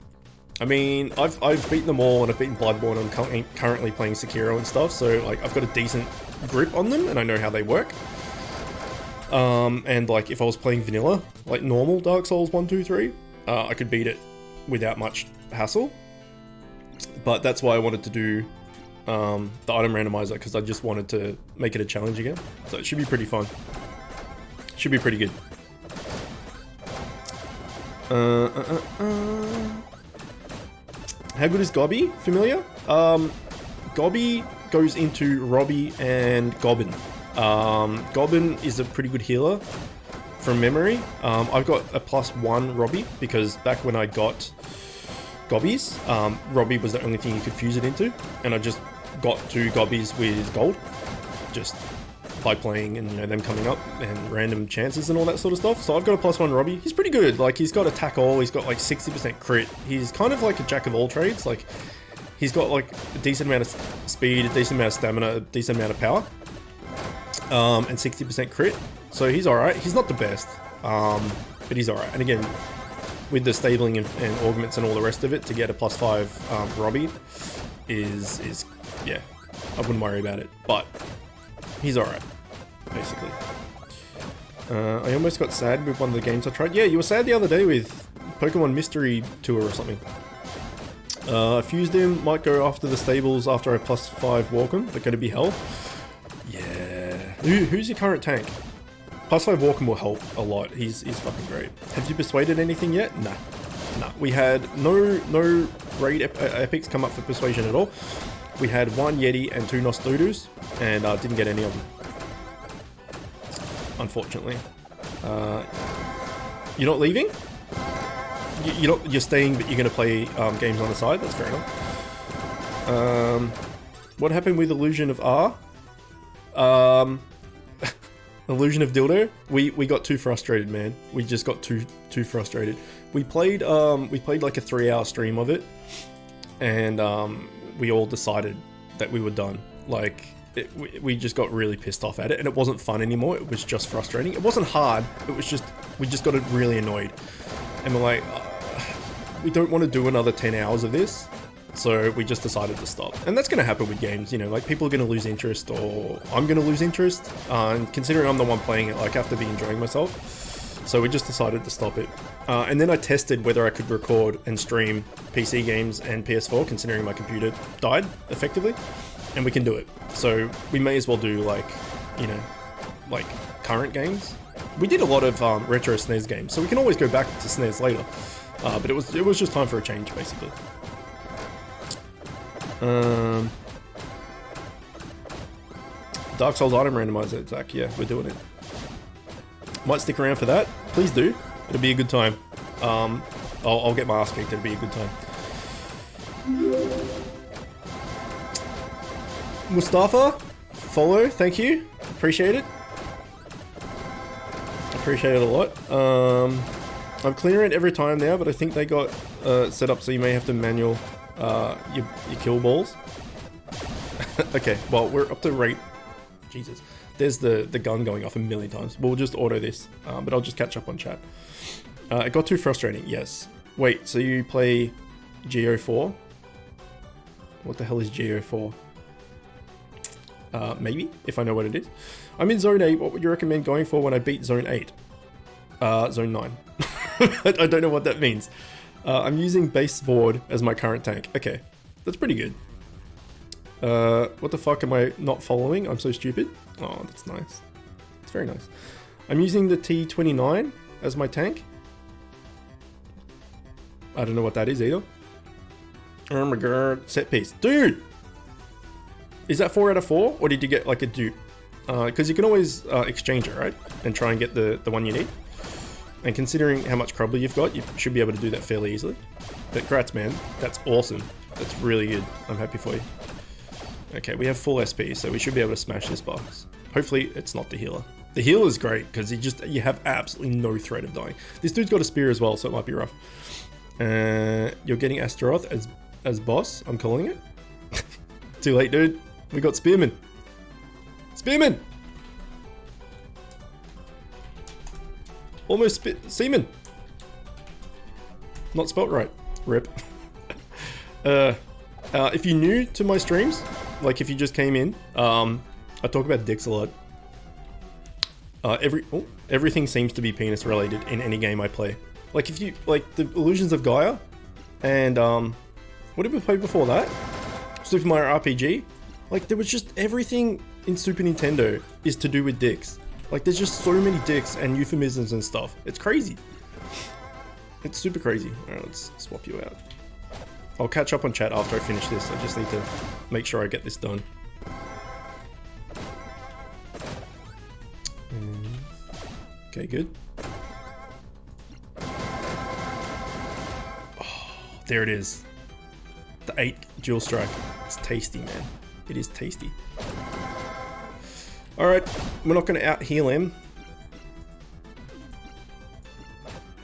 I mean, I've beaten them all, and I've beaten Bloodborne. I'm currently playing Sekiro and stuff, so like I've got a decent grip on them, and I know how they work. And like if I was playing vanilla, like normal Dark Souls 1, 2, 3, I could beat it without much hassle. But that's why I wanted to do the item randomizer, because I just wanted to make it a challenge again. So it should be pretty fun. Should be pretty good. How good is Gobby? Familiar? Gobby goes into Robbie and Gobbin. Gobbin is a pretty good healer from memory. I've got a +1 Robbie because back when I got Gobbies, Robbie was the only thing you could fuse it into, and I just got 2 Gobbies with gold, just by playing and, you know, them coming up and random chances and all that sort of stuff. So I've got a +1 Robbie. He's pretty good. Like, he's got attack all, he's got like 60% crit. He's kind of like a jack of all trades. Like, he's got like a decent amount of speed, a decent amount of stamina, a decent amount of power, and 60% crit. So he's alright. He's not the best, but he's alright. And again, with the stabling and augments and all the rest of it, to get a +5 Robbie is yeah, I wouldn't worry about it. But he's alright, basically. I almost got sad with one of the games I tried. Yeah, you were sad the other day with Pokemon Mystery Tour or something. I fused him, might go after the stables after I +5 Walkom, but gonna be hell. Yeah. Who's your current tank? +5 Walkom will help a lot. He's fucking great. Have you persuaded anything yet? Nah. Nah, we had no raid epics come up for Persuasion at all. We had 1 Yeti and 2 Nostudus, and didn't get any of them. Unfortunately. You're not leaving? You're staying, but you're going to play games on the side? That's fair enough. What happened with Illusion of R? Illusion of Dildo? We got too frustrated, man. We just got too frustrated. We played like a 3-hour stream of it, and we all decided that we were done. Like, we just got really pissed off at it, and it wasn't fun anymore. It was just frustrating. It wasn't hard. It was just, we just got really annoyed. And we're like, we don't want to do another 10 hours of this. So we just decided to stop. And that's going to happen with games, you know, like people are going to lose interest, or I'm going to lose interest. And considering I'm the one playing it, like I have to be enjoying myself. So we just decided to stop it. And then I tested whether I could record and stream PC games and PS4, considering my computer died effectively. And we can do it. So we may as well do like, you know, like current games. We did a lot of retro SNES games, so we can always go back to SNES later. But it was just time for a change, basically. Dark Souls item randomizer, Zach. Yeah, we're doing it. Might stick around for that. Please do. It'll be a good time. I'll get my ass kicked. It'll be a good time. Mustafa, follow. Thank you. Appreciate it. Appreciate it a lot. I'm clearing it every time now, but I think they got set up so you may have to manual your kill balls. Okay, well, we're up to rate. Jesus. There's the gun going off a million times. We'll just auto this, but I'll just catch up on chat. It got too frustrating, yes. Wait, so you play GO4? What the hell is GO4? Maybe, if I know what it is. I'm in Zone 8. What would you recommend going for when I beat Zone 8? Zone 9. I don't know what that means. I'm using base Vord as my current tank. Okay, that's pretty good. What the fuck am I not following? I'm so stupid. Oh, that's nice. It's very nice. I'm using the T29 as my tank. I don't know what that is either. Oh my god. Set piece. Dude! Is that 4 out of 4? Or did you get like a dupe? Because you can always exchange it, right? And try and get the one you need. And considering how much crumble you've got, you should be able to do that fairly easily. But congrats, man. That's awesome. That's really good. I'm happy for you. Okay, we have full SP, so we should be able to smash this box. Hopefully, it's not the healer. The healer is great, because you have absolutely no threat of dying. This dude's got a spear as well, so it might be rough. You're getting Astaroth as boss, I'm calling it. Too late, dude. We got Spearman. Spearman! Almost seaman. Not spelt right. Rip. If you're new to my streams, like if you just came in, I talk about dicks a lot. Everything seems to be penis related in any game I play. Like if you like the Illusions of Gaia, and what did we play before that? Super Mario RPG. Like there was just everything in Super Nintendo is to do with dicks. Like there's just so many dicks and euphemisms and stuff. It's crazy. It's super crazy. Alright, let's swap you out. I'll catch up on chat after I finish this. I just need to make sure I get this done. Okay, good. Oh, there it is. The 8 dual strike. It's tasty, man. It is tasty. Alright, we're not going to out heal him.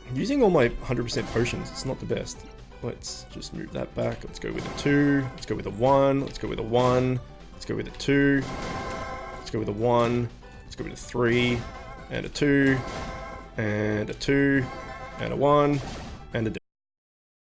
I'm using all my 100% potions. It's not the best. Let's just move that back. Let's go with a 2. Let's go with a 1. Let's go with a 1. Let's go with a 2. Let's go with a 1. Let's go with a 3. And a 2. And a 2. And a 1. And a